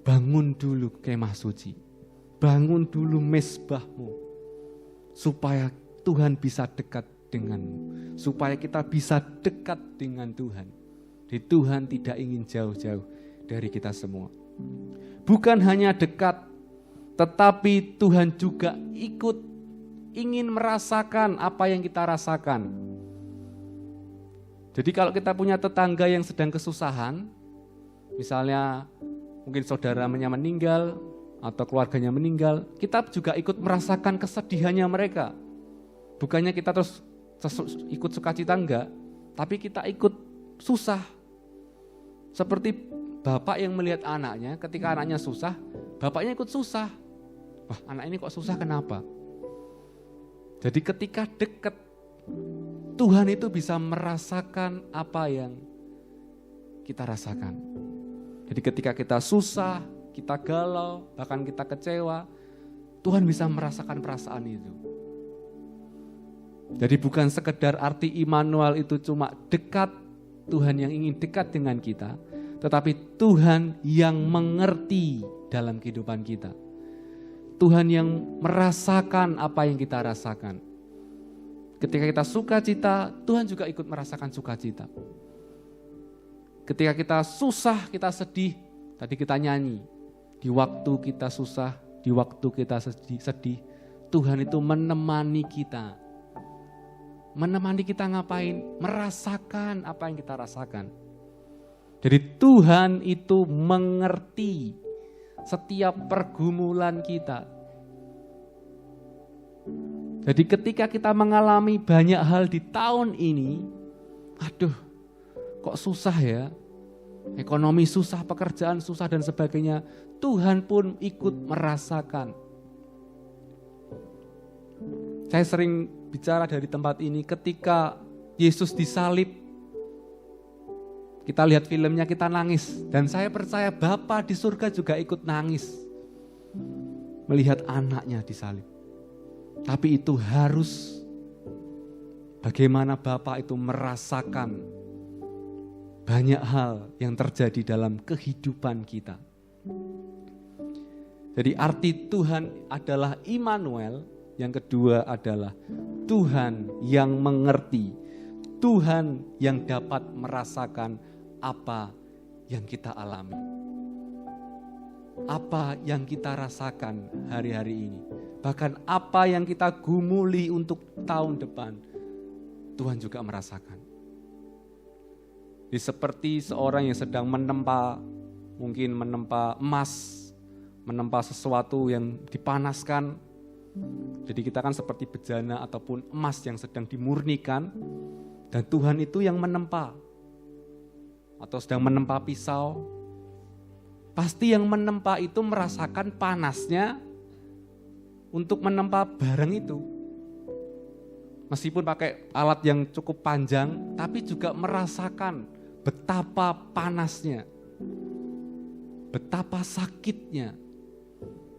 bangun dulu kemah suci. Bangun dulu mezbahmu. Supaya Tuhan bisa dekat denganmu. Supaya kita bisa dekat dengan Tuhan. Jadi Tuhan tidak ingin jauh-jauh dari kita semua. Bukan hanya dekat, tetapi Tuhan juga ingin merasakan apa yang kita rasakan. Jadi kalau kita punya tetangga yang sedang kesusahan, misalnya mungkin saudaranya meninggal, atau keluarganya meninggal, kita juga ikut merasakan kesedihannya mereka. Bukannya kita terus ikut sukacita, enggak, tapi kita ikut susah. Seperti bapak yang melihat anaknya, ketika anaknya susah, bapaknya ikut susah. Wah, anak ini kok susah, kenapa? Jadi ketika dekat, Tuhan itu bisa merasakan apa yang kita rasakan. Jadi ketika kita susah, kita galau, bahkan kita kecewa, Tuhan bisa merasakan perasaan itu. Jadi bukan sekedar arti Immanuel itu cuma dekat, Tuhan yang ingin dekat dengan kita, tetapi Tuhan yang mengerti dalam kehidupan kita. Tuhan yang merasakan apa yang kita rasakan. Ketika kita sukacita, Tuhan juga ikut merasakan sukacita. Ketika kita susah, kita sedih, tadi kita nyanyi, di waktu kita susah, di waktu kita sedih, Tuhan itu menemani kita. Menemani kita ngapain? Merasakan apa yang kita rasakan. Jadi Tuhan itu mengerti setiap pergumulan kita. Jadi ketika kita mengalami banyak hal di tahun ini, aduh kok susah ya, ekonomi susah, pekerjaan susah dan sebagainya, Tuhan pun ikut merasakan. Saya sering bicara dari tempat ini, ketika Yesus disalib, kita lihat filmnya, kita nangis. Dan saya percaya Bapa di surga juga ikut nangis melihat anaknya disalib. Tapi itu harus bagaimana Bapa itu merasakan banyak hal yang terjadi dalam kehidupan kita. Jadi arti Tuhan adalah Immanuel, yang kedua adalah Tuhan yang mengerti, Tuhan yang dapat merasakan apa yang kita alami. Apa yang kita rasakan hari-hari ini. Bahkan apa yang kita gumuli untuk tahun depan, Tuhan juga merasakan. Jadi seperti seorang yang sedang menempa emas, menempa sesuatu yang dipanaskan. Jadi kita kan seperti bejana ataupun emas yang sedang dimurnikan, dan Tuhan itu yang menempa. Atau sedang menempa pisau, pasti yang menempa itu merasakan panasnya untuk menempa barang itu. Meskipun pakai alat yang cukup panjang, tapi juga merasakan betapa panasnya, betapa sakitnya.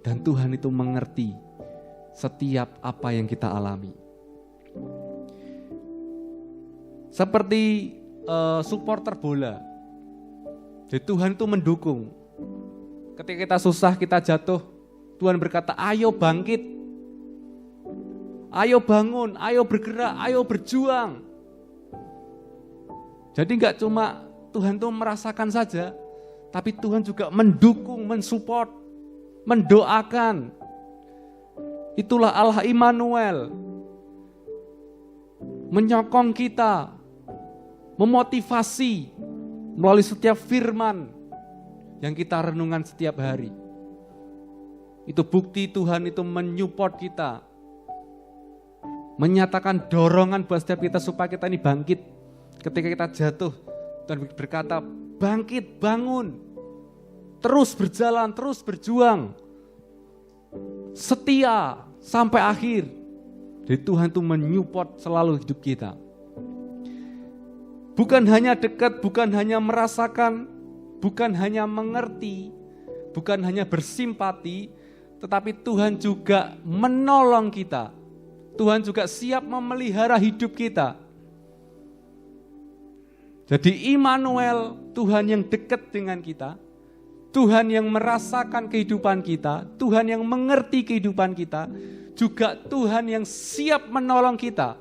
Dan Tuhan itu mengerti setiap apa yang kita alami. Seperti supporter bola. Jadi Tuhan itu mendukung. Ketika kita susah, kita jatuh, Tuhan berkata, ayo bangkit. Ayo bangun, ayo bergerak, ayo berjuang. Jadi enggak cuma Tuhan itu merasakan saja, tapi Tuhan juga mendukung, mensupport, mendoakan. Itulah Allah Immanuel. Menyokong kita, memotivasi melalui setiap firman yang kita renungan setiap hari. Itu bukti Tuhan itu menyupport kita, menyatakan dorongan buat setiap kita supaya kita ini bangkit. Ketika kita jatuh, Tuhan berkata, bangkit, bangun, terus berjalan, terus berjuang, setia sampai akhir. Jadi Tuhan itu menyupport selalu hidup kita. Bukan hanya dekat, bukan hanya merasakan, bukan hanya mengerti, bukan hanya bersimpati, tetapi Tuhan juga menolong kita. Tuhan juga siap memelihara hidup kita. Jadi Immanuel, Tuhan yang dekat dengan kita, Tuhan yang merasakan kehidupan kita, Tuhan yang mengerti kehidupan kita, juga Tuhan yang siap menolong kita.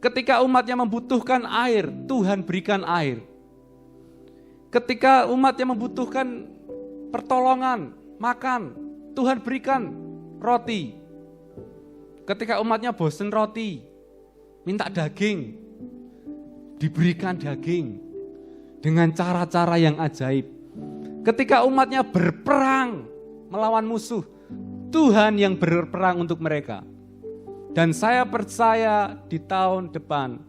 Ketika umatnya membutuhkan air, Tuhan berikan air. Ketika umatnya membutuhkan pertolongan, makan, Tuhan berikan roti. Ketika umatnya bosan roti, minta daging, diberikan daging dengan cara-cara yang ajaib. Ketika umatnya berperang melawan musuh, Tuhan yang berperang untuk mereka. Dan saya percaya di tahun depan,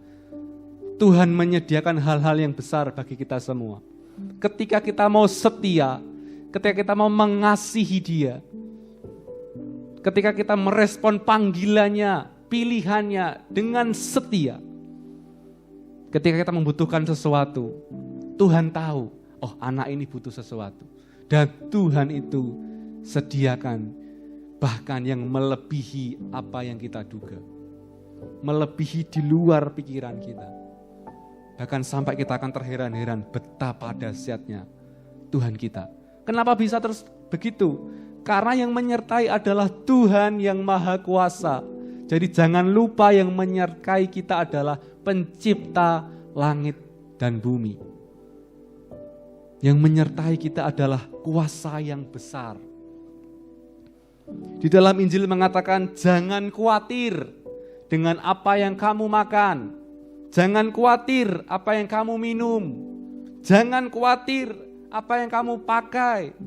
Tuhan menyediakan hal-hal yang besar bagi kita semua. Ketika kita mau setia, ketika kita mau mengasihi Dia, ketika kita merespon panggilannya, pilihannya dengan setia. Ketika kita membutuhkan sesuatu, Tuhan tahu, oh anak ini butuh sesuatu. Dan Tuhan itu sediakan bahkan yang melebihi apa yang kita duga. Melebihi di luar pikiran kita. Bahkan sampai kita akan terheran-heran betapa dahsyatnya Tuhan kita. Kenapa bisa terus begitu? Karena yang menyertai adalah Tuhan yang Maha Kuasa. Jadi jangan lupa yang menyertai kita adalah Pencipta langit dan bumi. Yang menyertai kita adalah kuasa yang besar. Di dalam Injil mengatakan, jangan khawatir dengan apa yang kamu makan. Jangan khawatir apa yang kamu minum. Jangan khawatir apa yang kamu pakai.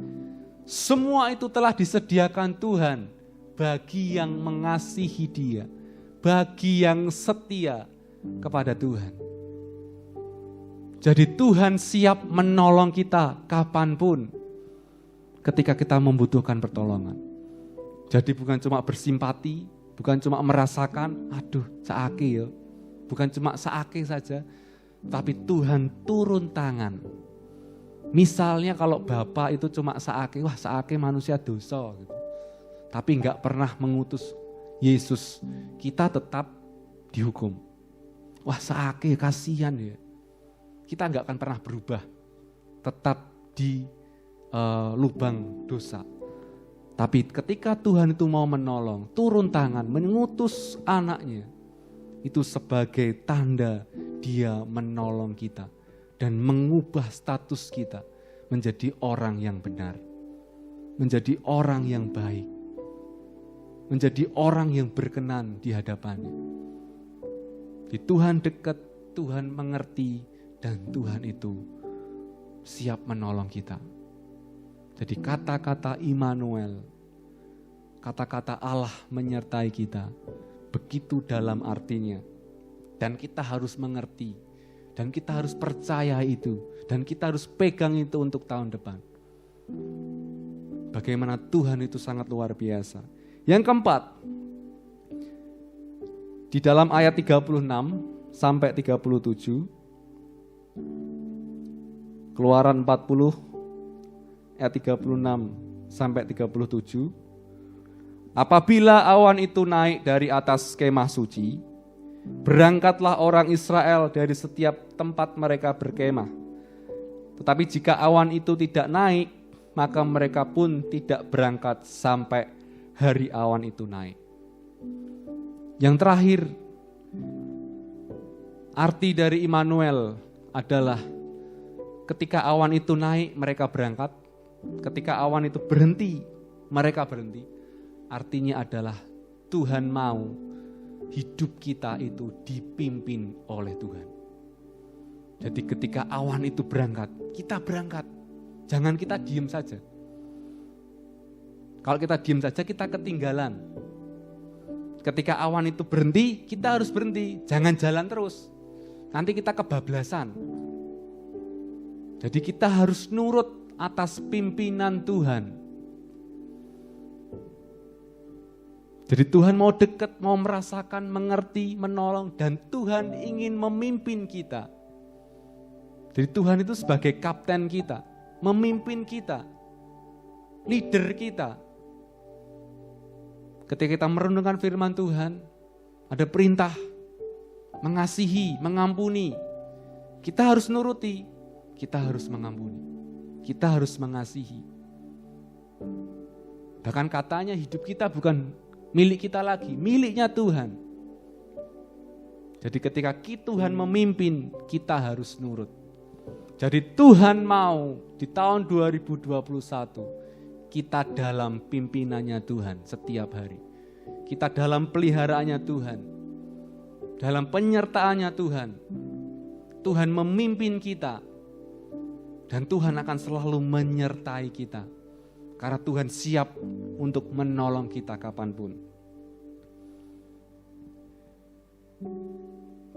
Semua itu telah disediakan Tuhan bagi yang mengasihi Dia, bagi yang setia kepada Tuhan. Jadi Tuhan siap menolong kita kapanpun ketika kita membutuhkan pertolongan. Jadi bukan cuma bersimpati, bukan cuma merasakan, aduh saake ya, bukan cuma saake saja, tapi Tuhan turun tangan. Misalnya kalau Bapak itu cuma saake, wah saake manusia dosa gitu. Tapi enggak pernah mengutus Yesus, kita tetap dihukum. Wah saake kasihan ya. Kita enggak akan pernah berubah, tetap di lubang dosa. Tapi ketika Tuhan itu mau menolong, turun tangan, mengutus anaknya, itu sebagai tanda Dia menolong kita dan mengubah status kita menjadi orang yang benar, menjadi orang yang baik, menjadi orang yang berkenan di hadapannya. Di Tuhan dekat, Tuhan mengerti, dan Tuhan itu siap menolong kita. Jadi kata-kata Immanuel, kata-kata Allah menyertai kita, begitu dalam artinya. Dan kita harus mengerti, dan kita harus percaya itu, dan kita harus pegang itu untuk tahun depan. Bagaimana Tuhan itu sangat luar biasa. Yang keempat, di dalam ayat 36 sampai 37, Keluaran 40 ayat 36 sampai 37. Apabila awan itu naik dari atas kemah suci, berangkatlah orang Israel dari setiap tempat mereka berkemah. Tetapi jika awan itu tidak naik, maka mereka pun tidak berangkat sampai hari awan itu naik. Yang terakhir, arti dari Immanuel adalah ketika awan itu naik, mereka berangkat. Ketika awan itu berhenti, mereka berhenti. Artinya adalah Tuhan mau hidup kita itu dipimpin oleh Tuhan. Jadi ketika awan itu berangkat, kita berangkat. Jangan kita diam saja. Kalau kita diam saja, kita ketinggalan. Ketika awan itu berhenti, kita harus berhenti. Jangan jalan terus. Nanti kita kebablasan. Jadi kita harus nurut atas pimpinan Tuhan. Jadi Tuhan mau dekat, mau merasakan, mengerti, menolong, dan Tuhan ingin memimpin kita. Jadi Tuhan itu sebagai kapten kita, memimpin kita, leader kita. Ketika kita merenungkan firman Tuhan, ada perintah mengasihi, mengampuni. Kita harus nuruti, kita harus mengampuni. Kita harus mengasihi. Bahkan katanya hidup kita bukan milik kita lagi, miliknya Tuhan. Jadi ketika Tuhan memimpin, kita harus nurut. Jadi Tuhan mau di tahun 2021, kita dalam pimpinannya Tuhan setiap hari. Kita dalam peliharaannya Tuhan. Dalam penyertaannya Tuhan. Tuhan memimpin kita. Dan Tuhan akan selalu menyertai kita. Karena Tuhan siap untuk menolong kita kapanpun.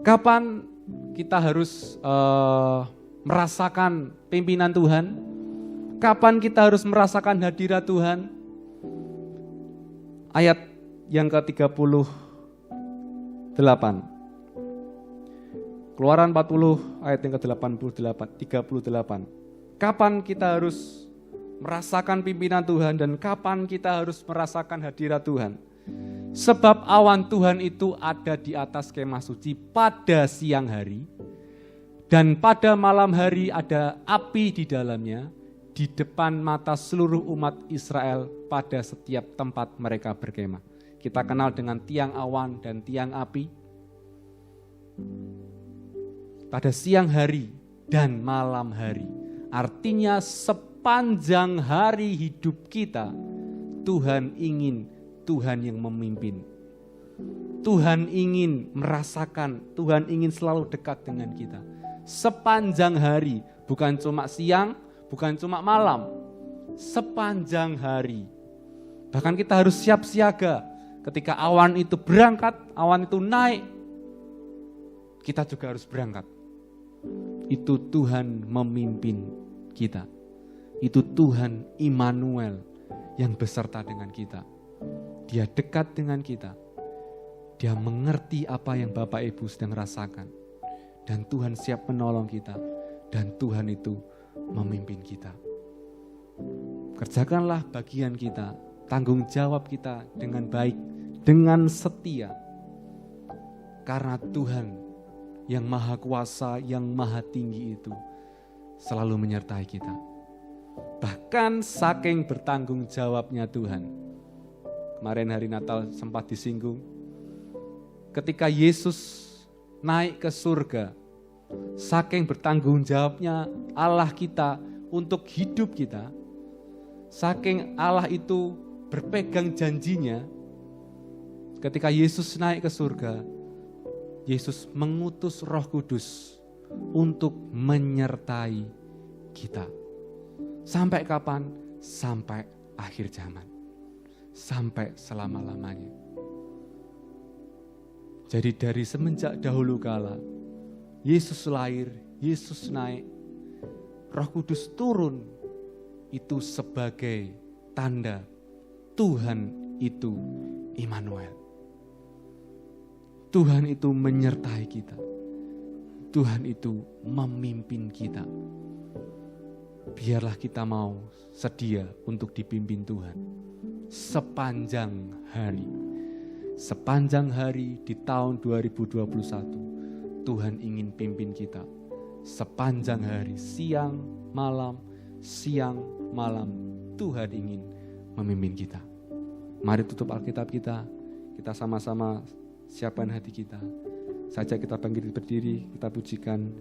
Kapan kita harus merasakan pimpinan Tuhan? Kapan kita harus merasakan hadirat Tuhan? Ayat yang ke-38. Keluaran 40 ayat yang ke-38. Kapan kita harus merasakan pimpinan Tuhan dan kapan kita harus merasakan hadirat Tuhan? Sebab awan Tuhan itu ada di atas kemah suci pada siang hari, dan pada malam hari ada api di dalamnya, di depan mata seluruh umat Israel pada setiap tempat mereka berkemah. Kita kenal dengan tiang awan dan tiang api. Pada siang hari dan malam hari, artinya sepanjang hari hidup kita, Tuhan yang memimpin. Tuhan ingin merasakan, Tuhan ingin selalu dekat dengan kita. Sepanjang hari, bukan cuma siang, bukan cuma malam, sepanjang hari. Bahkan kita harus siap siaga ketika awan itu berangkat, awan itu naik, kita juga harus berangkat. Itu Tuhan memimpin kita. Itu Tuhan Immanuel yang beserta dengan kita. Dia dekat dengan kita. Dia mengerti apa yang Bapak Ibu sedang rasakan. Dan Tuhan siap menolong kita. Dan Tuhan itu memimpin kita. Kerjakanlah bagian kita, tanggung jawab kita dengan baik, dengan setia. Karena Tuhan yang Maha Kuasa, yang Maha Tinggi itu selalu menyertai kita. Bahkan saking bertanggung jawabnya Tuhan. Kemarin hari Natal sempat disinggung. Ketika Yesus naik ke surga, saking bertanggung jawabnya Allah kita untuk hidup kita, saking Allah itu berpegang janjinya, ketika Yesus naik ke surga, Yesus mengutus Roh Kudus untuk menyertai kita. Sampai kapan? Sampai akhir zaman. Sampai selama-lamanya. Jadi dari semenjak dahulu kala, Yesus lahir, Yesus naik, Roh Kudus turun, itu sebagai tanda Tuhan itu Immanuel. Tuhan itu menyertai kita. Tuhan itu memimpin kita. Biarlah kita mau sedia untuk dipimpin Tuhan. Sepanjang hari. Sepanjang hari di tahun 2021, Tuhan ingin pimpin kita. Sepanjang hari, siang, malam, Tuhan ingin memimpin kita. Mari tutup Alkitab kita sama-sama siapkan hati kita. Saja kita bangkit berdiri, kita pujikan.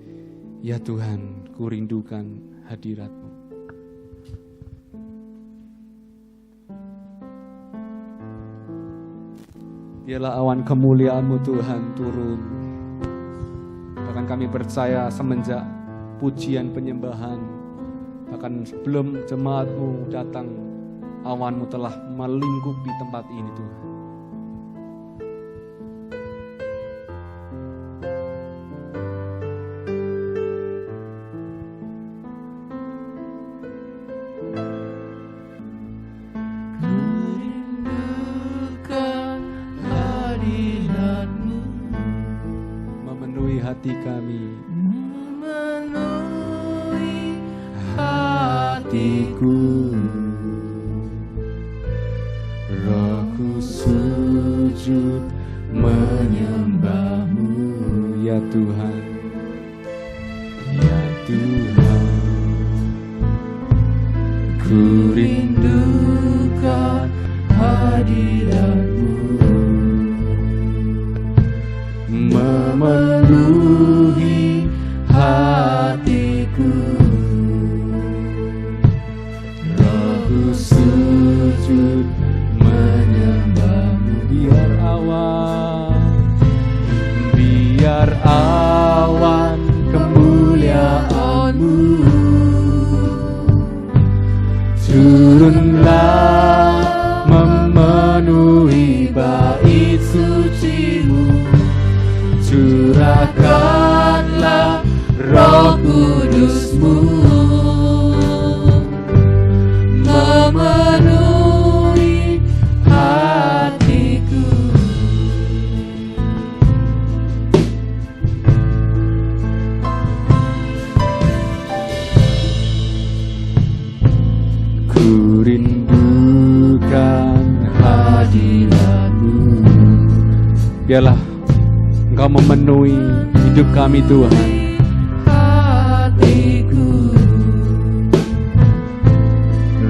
Ya Tuhan, ku rindukan hadirat-Mu. Biarlah awan kemuliaan-Mu Tuhan turun. Bahkan kami percaya semenjak pujian penyembahan, bahkan sebelum jemaat-Mu datang, awan-Mu telah melingkupi tempat ini Tuhan. Hati kami, memenuhi hatiku, rohku sujud menyembah-Mu, ya Tuhan, ya Tuhan. Ku rindukan hadirat-Mu, memenuhi hatiku, rohku sujud menyembah-Mu. Biar awan kemuliaan-Mu Biarlah Engkau memenuhi hidup kami Tuhan. hatiku,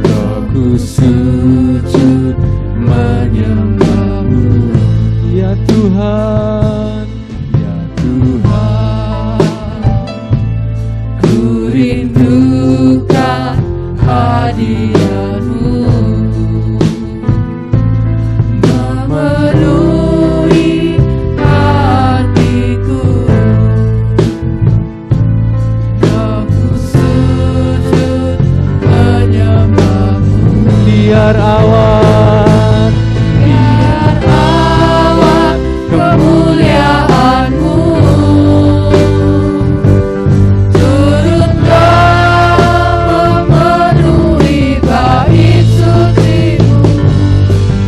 rohku sujud menyembah-Mu, Ya Tuhan, ya Tuhan. Ku rindukan hadirat-Mu, memenuhi hatiku, rohku sujud menyembah-Mu. biar awan Biar awan kemuliaan-Mu turutlah memenuhi bait suci-Mu.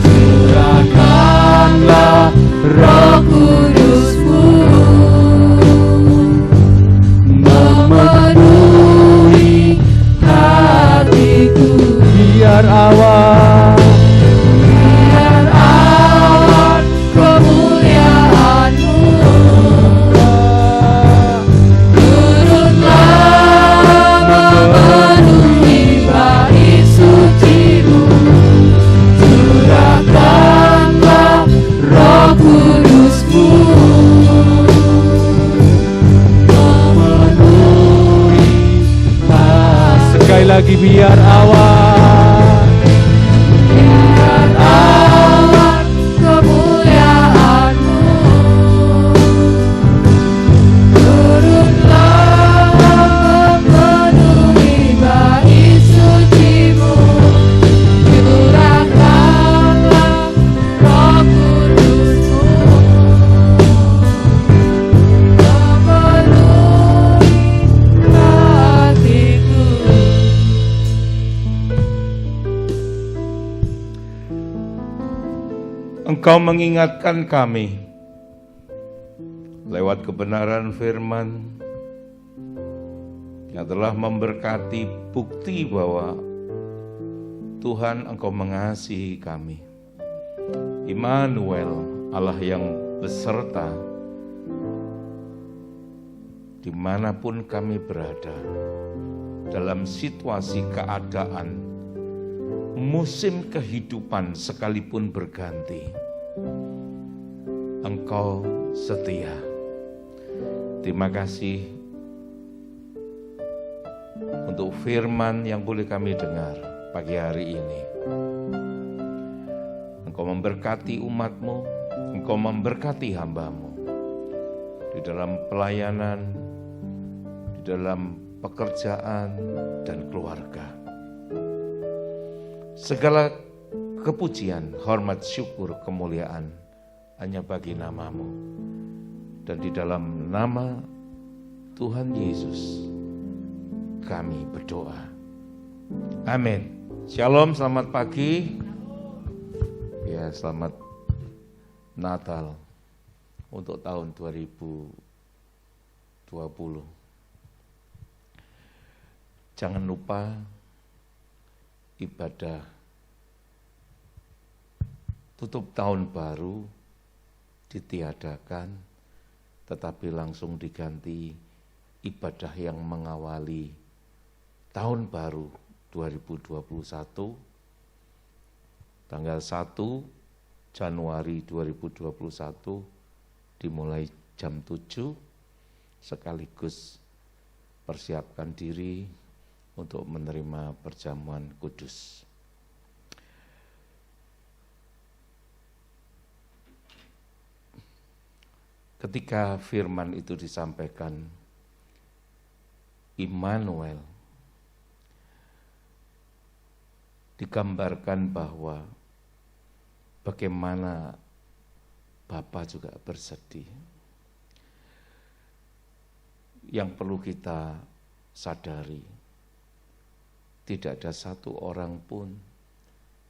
Curahkanlah Roh Kudus-Mu memenuhi hatiku. biar awan Biar awan kemuliaan-Mu turutlah memenuhi bait suci-Mu. Curahkanlah Roh Kudus-Mu memenuhi hati. sekali lagi biar awan Biar awan kemuliaan-Mu turutlah memenuhi bait suci-Mu. Curahkanlah Roh Kudus-Mu memenuhi hatiku. Engkau mengingatkan kami lewat kebenaran firman yang telah memberkati bukti bahwa Tuhan Engkau mengasihi kami. Immanuel, Allah yang beserta dimanapun kami berada, dalam situasi keadaan, musim kehidupan sekalipun berganti, Engkau setia. Terima kasih untuk firman yang boleh kami dengar pagi hari ini. Engkau memberkati umat-Mu, Engkau memberkati hamba-Mu di dalam pelayanan, di dalam pekerjaan dan keluarga. Segala kepujian, hormat, syukur, kemuliaan hanya bagi nama-Mu. Dan di dalam nama Tuhan Yesus kami berdoa. Amin. Shalom, selamat pagi. Ya, selamat Natal untuk tahun 2020. Jangan lupa ibadah tutup tahun baru ditiadakan, tetapi langsung diganti ibadah yang mengawali tahun baru 2021, tanggal 1 Januari 2021 dimulai jam 7, sekaligus persiapkan diri untuk menerima perjamuan kudus. Ketika firman itu disampaikan, Immanuel, digambarkan bahwa bagaimana Bapa juga bersedih. Yang perlu kita sadari, tidak ada satu orang pun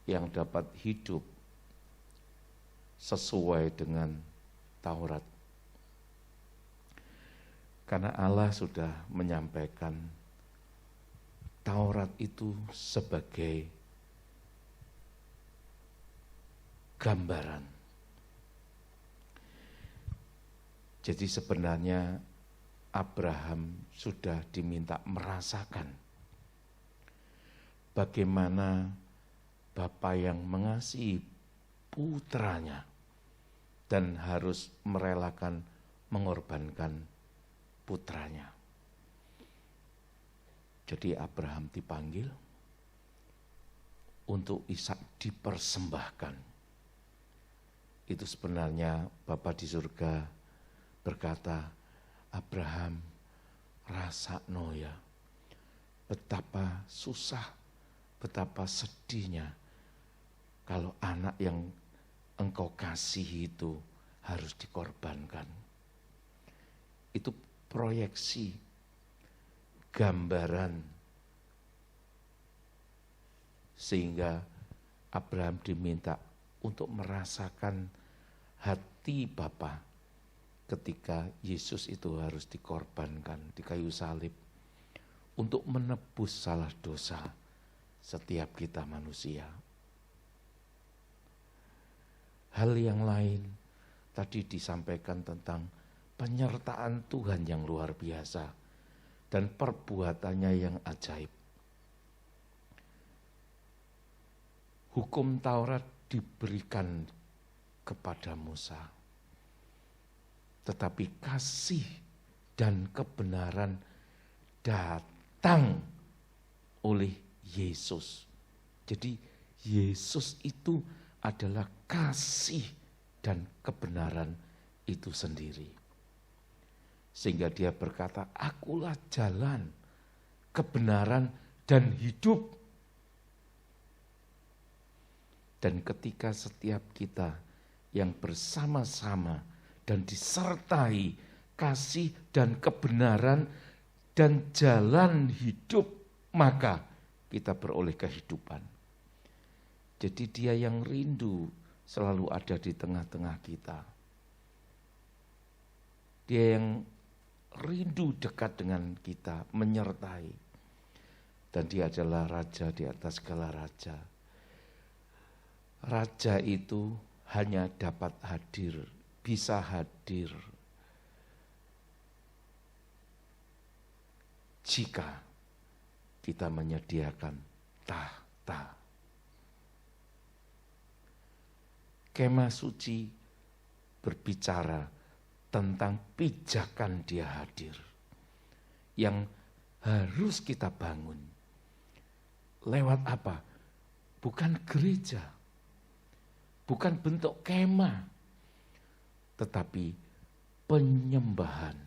yang dapat hidup sesuai dengan Taurat. Karena Allah sudah menyampaikan Taurat itu sebagai gambaran. Jadi sebenarnya Abraham sudah diminta merasakan bagaimana Bapa yang mengasihi putranya dan harus merelakan mengorbankan putranya. Jadi Abraham dipanggil untuk Ishak dipersembahkan. Itu sebenarnya Bapa di surga berkata, Abraham, rasakno ya, betapa susah, betapa sedihnya kalau anak yang engkau kasih itu harus dikorbankan. Itu proyeksi, gambaran, sehingga Abraham diminta untuk merasakan hati Bapa ketika Yesus itu harus dikorbankan di kayu salib untuk menebus salah dosa setiap kita manusia. Hal yang lain tadi disampaikan tentang penyertaan Tuhan yang luar biasa dan perbuatannya yang ajaib. Hukum Taurat diberikan kepada Musa, tetapi kasih dan kebenaran datang oleh Yesus. Jadi Yesus itu adalah kasih dan kebenaran itu sendiri. Sehingga dia berkata, akulah jalan, kebenaran, dan hidup. Dan ketika setiap kita yang bersama-sama dan disertai kasih dan kebenaran dan jalan hidup, maka kita beroleh kehidupan. Jadi dia yang rindu selalu ada di tengah-tengah kita. Dia yang rindu dekat dengan kita, menyertai. Dan dia adalah raja di atas segala raja. Raja itu hanya dapat hadir, bisa hadir jika kita menyediakan tahta. Kemah suci berbicara tentang pijakan dia hadir yang harus kita bangun. Lewat apa? Bukan gereja, bukan bentuk kemah, tetapi penyembahan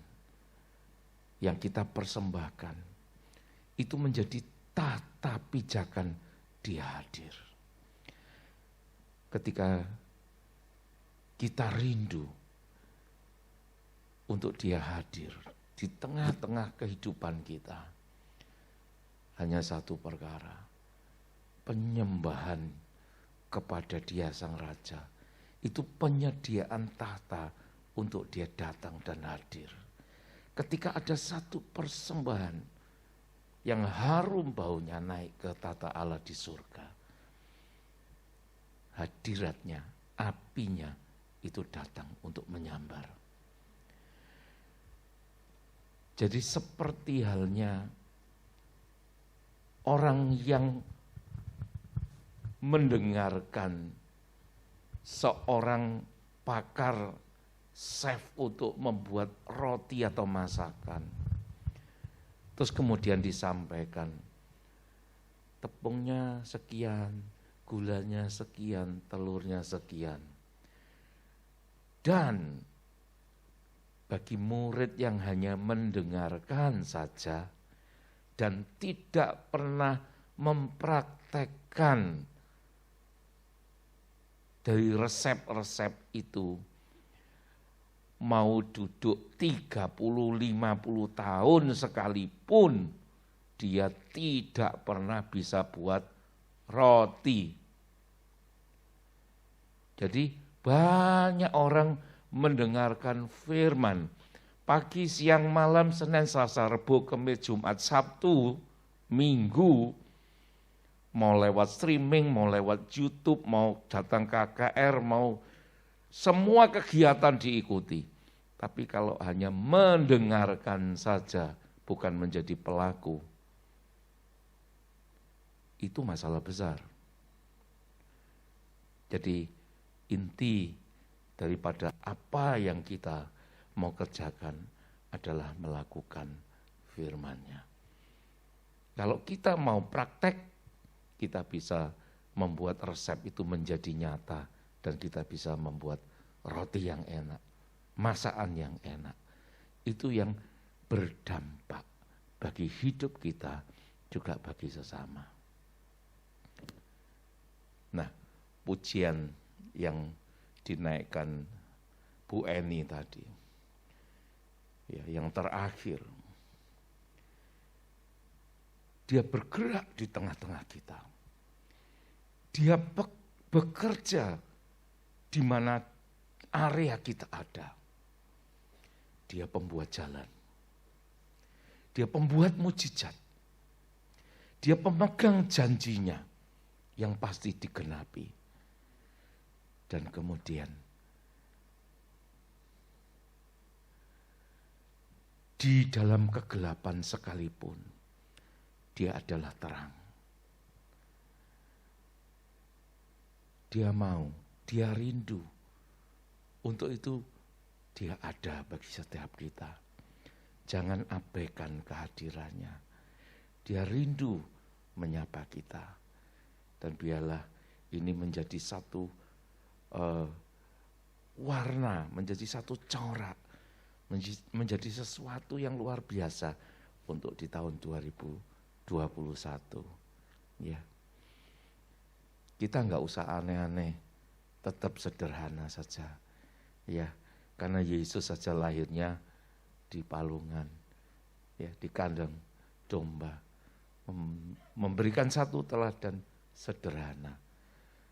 yang kita persembahkan. Itu menjadi tata pijakan dia hadir. Ketika kita rindu untuk dia hadir di tengah-tengah kehidupan kita. Hanya satu perkara, penyembahan kepada dia sang raja. Itu penyediaan tahta untuk dia datang dan hadir. Ketika ada satu persembahan yang harum baunya naik ke tata Allah di surga, hadiratnya, apinya itu datang untuk menyambar. Jadi seperti halnya orang yang mendengarkan seorang pakar chef untuk membuat roti atau masakan. Terus kemudian disampaikan, tepungnya sekian, gulanya sekian, telurnya sekian. Dan bagi murid yang hanya mendengarkan saja dan tidak pernah mempraktekkan dari resep-resep itu, mau duduk 30-50 tahun sekalipun, dia tidak pernah bisa buat roti. Jadi banyak orang mendengarkan firman pagi, siang, malam, Senin, Selasa, Rabu, Kamis, Jumat, Sabtu, Minggu, mau lewat streaming, mau lewat YouTube, mau datang KKR, mau semua kegiatan diikuti. Tapi kalau hanya mendengarkan saja, bukan menjadi pelaku, itu masalah besar. Jadi inti daripada apa yang kita mau kerjakan adalah melakukan firman-Nya. Kalau kita mau praktek, kita bisa membuat resep itu menjadi nyata dan kita bisa membuat roti yang enak, masakan yang enak. Itu yang berdampak bagi hidup kita, juga bagi sesama. Nah, pujian yang dinaikkan Bu Eni tadi, ya, yang terakhir, dia bergerak di tengah-tengah kita. Dia bekerja di mana area kita ada. Dia pembuat jalan. Dia pembuat mujizat. Dia pemegang janjinya yang pasti digenapi. Dan kemudian di dalam kegelapan sekalipun, dia adalah terang. Dia mau, dia rindu. Untuk itu dia ada bagi setiap kita. Jangan abaikan kehadirannya. Dia rindu menyapa kita. Dan biarlah ini menjadi satu warna, menjadi satu corak, menjadi sesuatu yang luar biasa untuk di tahun 2021. Ya. Kita enggak usah aneh-aneh, tetap sederhana saja. Ya, karena Yesus saja lahirnya di palungan, ya, di kandang domba, memberikan satu teladan sederhana.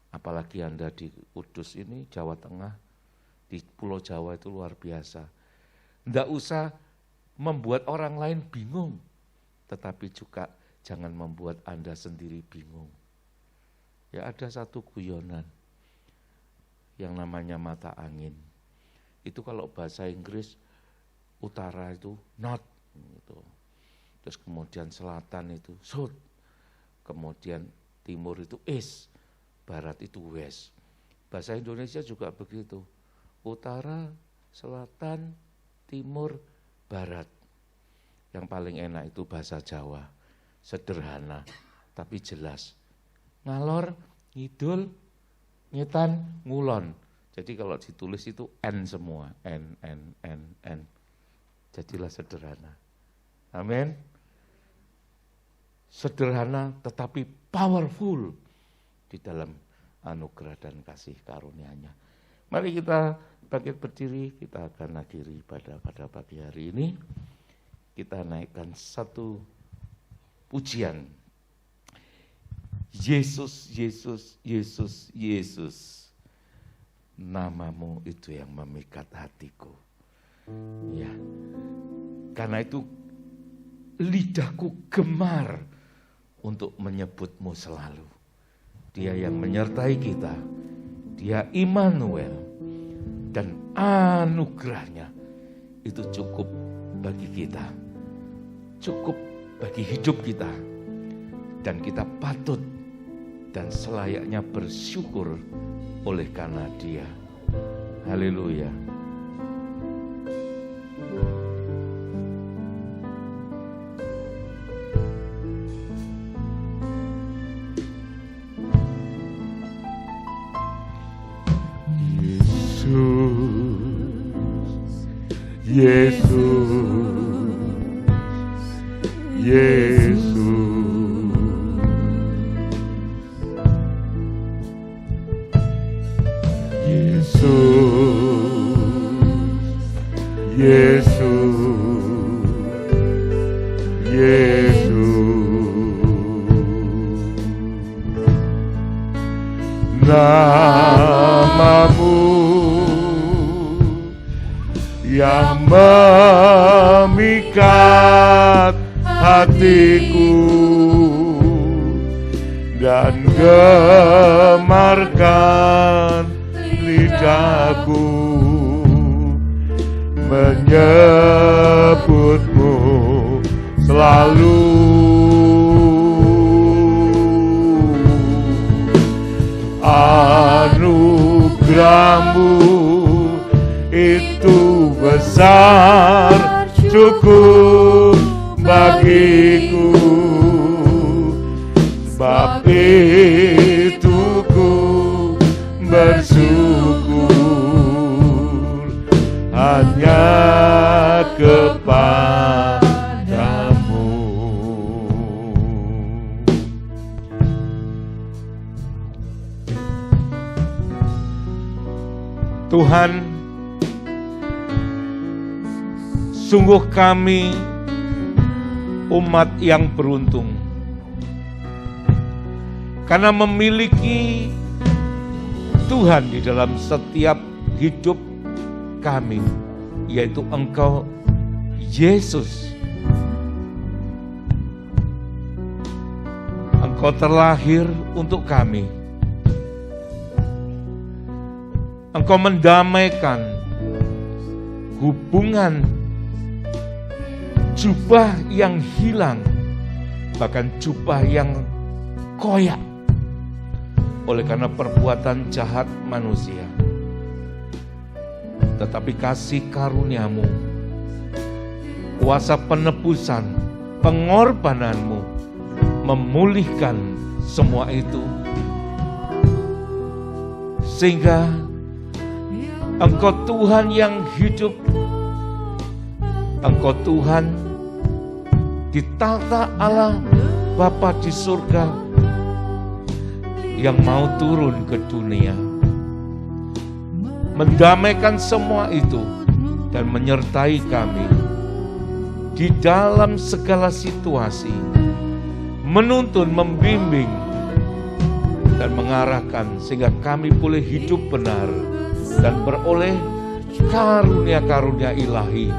Apalagi Anda di Kudus ini, Jawa Tengah, di Pulau Jawa itu luar biasa. Enggak usah membuat orang lain bingung, tetapi juga jangan membuat Anda sendiri bingung. Ya, ada satu guyonan yang namanya mata angin. Itu kalau bahasa Inggris, utara itu north, gitu. Terus kemudian selatan itu south, kemudian timur itu east, barat itu west. Bahasa Indonesia juga begitu, utara, selatan, timur, barat. Yang paling enak itu bahasa Jawa, sederhana tapi jelas. Ngalor, ngidul, ngetan, ngulon. Jadi kalau ditulis itu N semua, N. Jadilah sederhana. Amin. Sederhana tetapi powerful di dalam anugerah dan kasih karunia-Nya. Mari kita bangkit berdiri, kita akan akhiri pada pagi hari ini. Kita naikkan satu pujian. Yesus, Yesus, Yesus, Yesus. Namamu itu yang memikat hatiku. Ya. Karena itu lidahku gemar untuk menyebutmu selalu. Dia yang menyertai kita. Dia Immanuel. Dan anugerahnya itu cukup bagi kita. Cukup bagi hidup kita. Dan kita patut dan selayaknya bersyukur oleh karena Dia. Haleluya. Namamu yang memikat hatiku dan gemarkan lidahku, menyebutmu selalu. Anugerahmu itu besar, cukup bagiku. Sebab itu ku bersyukur hanya kepadamu. Tuhan, sungguh kami umat yang beruntung karena memiliki Tuhan di dalam setiap hidup kami, yaitu Engkau, Yesus. Engkau terlahir untuk kami. Engkau mendamaikan hubungan jubah yang hilang, bahkan jubah yang koyak oleh karena perbuatan jahat manusia. Tetapi kasih karunia-Mu, kuasa penebusan, pengorbananmu memulihkan semua itu. Sehingga Engkau Tuhan yang hidup, Engkau Tuhan di tata Allah Bapa di surga yang mau turun ke dunia, mendamaikan semua itu dan menyertai kami di dalam segala situasi, menuntun, membimbing, dan mengarahkan sehingga kami boleh hidup benar dan beroleh karunia-karunia ilahi,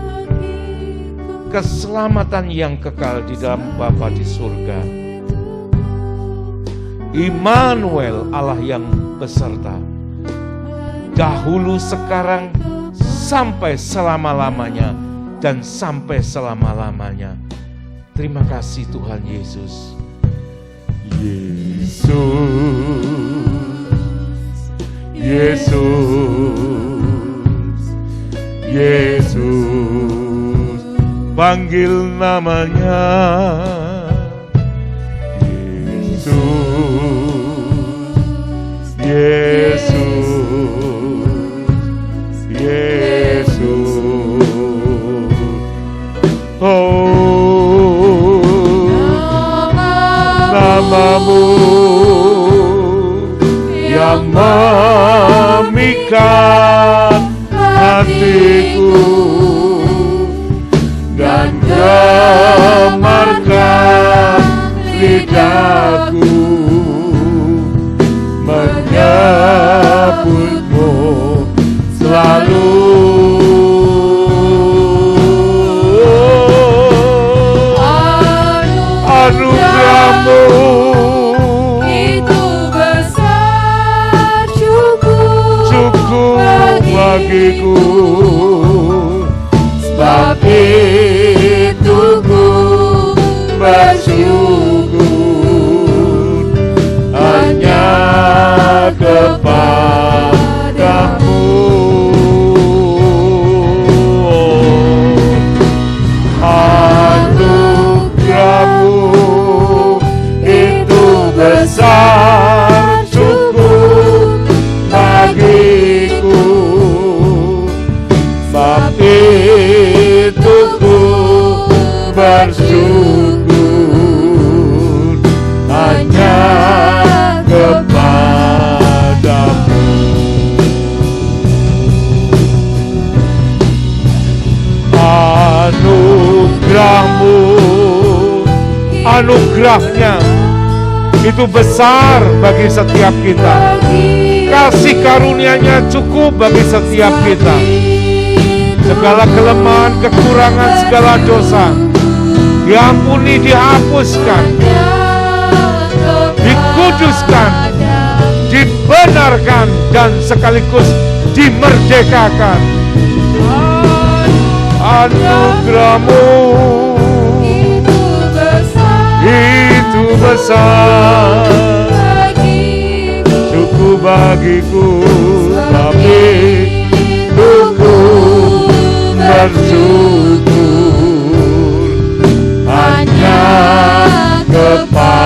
keselamatan yang kekal di dalam Bapa di surga. Immanuel, Allah yang beserta, dahulu, sekarang, sampai selama-lamanya, dan sampai selama-lamanya. Terima kasih Tuhan Yesus. Yesus, panggil namanya. Yesus, oh, namamu yang memikat hatiku dan gemarkan lidahku, menyebutmu selalu. Anugerahmu itu besar, cukup bagiku. Sebab itu ku bersyukur hanya kepadamu. Anugerahmu itu besar, cukup bagiku. Sebab itu ku bersyukur hanya kepadamu. Anugerahmu, anugerahnya itu besar bagi setiap kita. Kasih karunia-Nya cukup bagi setiap kita. Segala kelemahan, kekurangan, segala dosa diampuni, dihapuskan, dikuduskan, dibenarkan, dan sekaligus dimerdekakan. Anugerahmu itu besar cukup bagiku, tapi cukup bersyukur hanya kepadamu.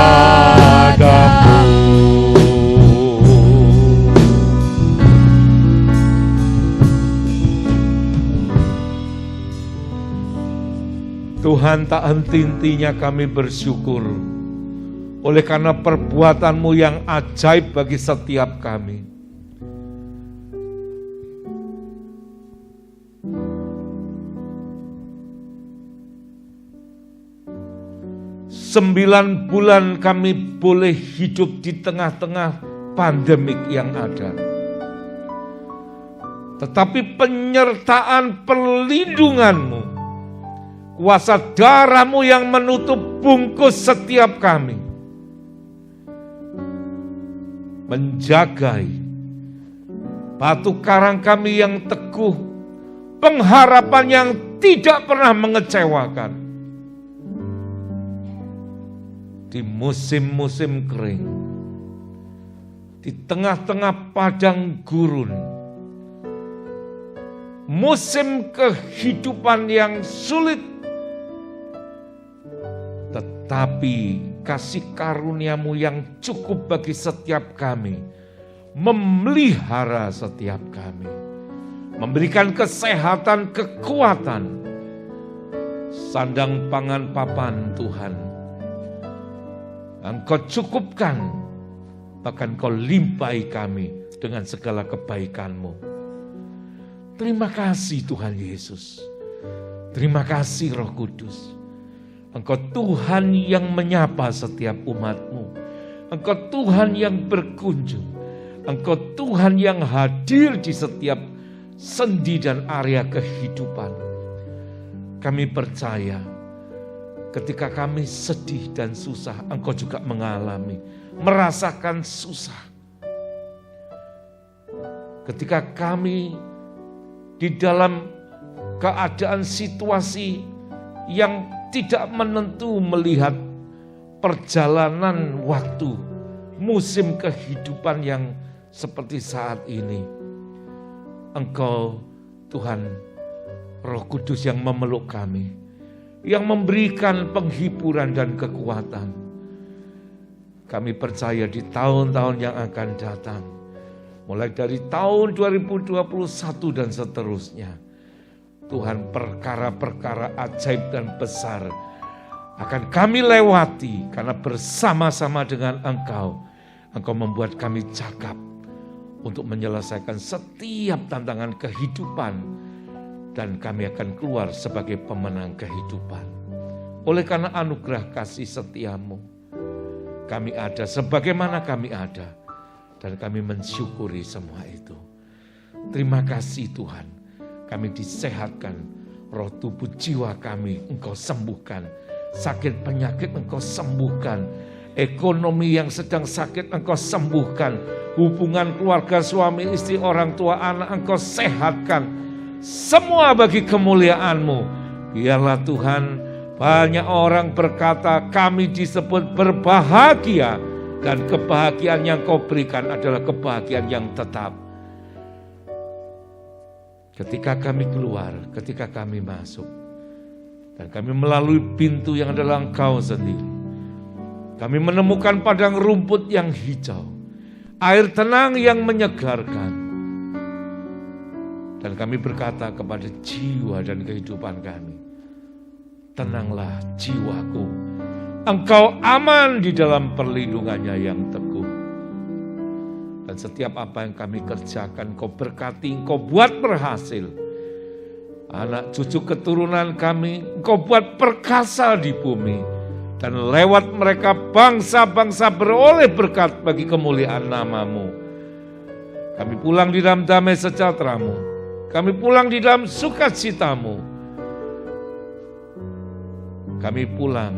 Tuhan, tak henti-hentinya kami bersyukur oleh karena perbuatan-Mu yang ajaib bagi setiap kami. Sembilan bulan kami boleh hidup di tengah-tengah pandemik yang ada. Tetapi penyertaan perlindungan-Mu, kuasa darah-Mu yang menutup bungkus setiap kami, menjagai batu karang kami yang teguh, pengharapan yang tidak pernah mengecewakan. Di musim-musim kering, di tengah-tengah padang gurun, musim kehidupan yang sulit, tetapi kasih karunia-Mu yang cukup bagi setiap kami, memelihara setiap kami, memberikan kesehatan, kekuatan, sandang pangan papan Tuhan. Engkau cukupkan, bahkan Kau limpahi kami dengan segala kebaikan-Mu. Terima kasih Tuhan Yesus. Terima kasih Roh Kudus. Engkau Tuhan yang menyapa setiap umat-Mu. Engkau Tuhan yang berkunjung. Engkau Tuhan yang hadir di setiap sendi dan area kehidupan. Kami percaya ketika kami sedih dan susah, Engkau juga mengalami, merasakan susah. Ketika kami di dalam keadaan situasi yang tidak menentu melihat perjalanan waktu, musim kehidupan yang seperti saat ini, Engkau Tuhan Roh Kudus yang memeluk kami, yang memberikan penghiburan dan kekuatan. Kami percaya di tahun-tahun yang akan datang, mulai dari tahun 2021 dan seterusnya, Tuhan, perkara-perkara ajaib dan besar akan kami lewati karena bersama-sama dengan Engkau, Engkau membuat kami cakap untuk menyelesaikan setiap tantangan kehidupan, dan kami akan keluar sebagai pemenang kehidupan. Oleh karena anugerah kasih setia-Mu, kami ada sebagaimana kami ada, dan kami mensyukuri semua itu. Terima kasih Tuhan, kami disehatkan, roh tubuh jiwa kami Engkau sembuhkan, sakit penyakit Engkau sembuhkan, ekonomi yang sedang sakit Engkau sembuhkan, hubungan keluarga suami istri orang tua anak Engkau sehatkan, semua bagi kemuliaan-Mu. Biarlah Tuhan, banyak orang berkata kami disebut berbahagia, dan kebahagiaan yang Kau berikan adalah kebahagiaan yang tetap. Ketika kami keluar, ketika kami masuk, dan kami melalui pintu yang adalah Engkau sendiri, kami menemukan padang rumput yang hijau, air tenang yang menyegarkan. Dan kami berkata kepada jiwa dan kehidupan kami, tenanglah jiwaku, Engkau aman di dalam perlindungannya yang teguh. Dan setiap apa yang kami kerjakan, Engkau berkati, Engkau buat berhasil. Anak cucu keturunan kami, Engkau buat perkasa di bumi. Dan lewat mereka bangsa-bangsa beroleh berkat bagi kemuliaan nama-Mu. Kami pulang di dalam damai sejahtera-Mu. Kami pulang di dalam sukacita-Mu. Kami pulang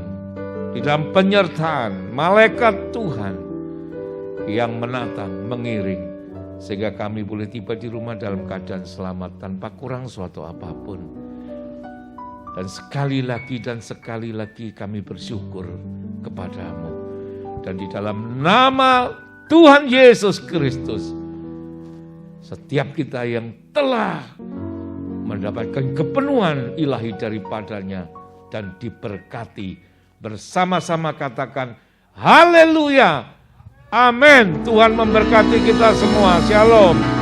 di dalam penyertaan malaikat Tuhan yang menatang, mengiring, sehingga kami boleh tiba di rumah dalam keadaan selamat tanpa kurang suatu apapun. Dan sekali lagi kami bersyukur kepadamu. Dan di dalam nama Tuhan Yesus Kristus, setiap kita yang telah mendapatkan kepenuhan ilahi daripadanya dan diberkati, bersama-sama katakan haleluya, amin. Tuhan memberkati kita semua, shalom.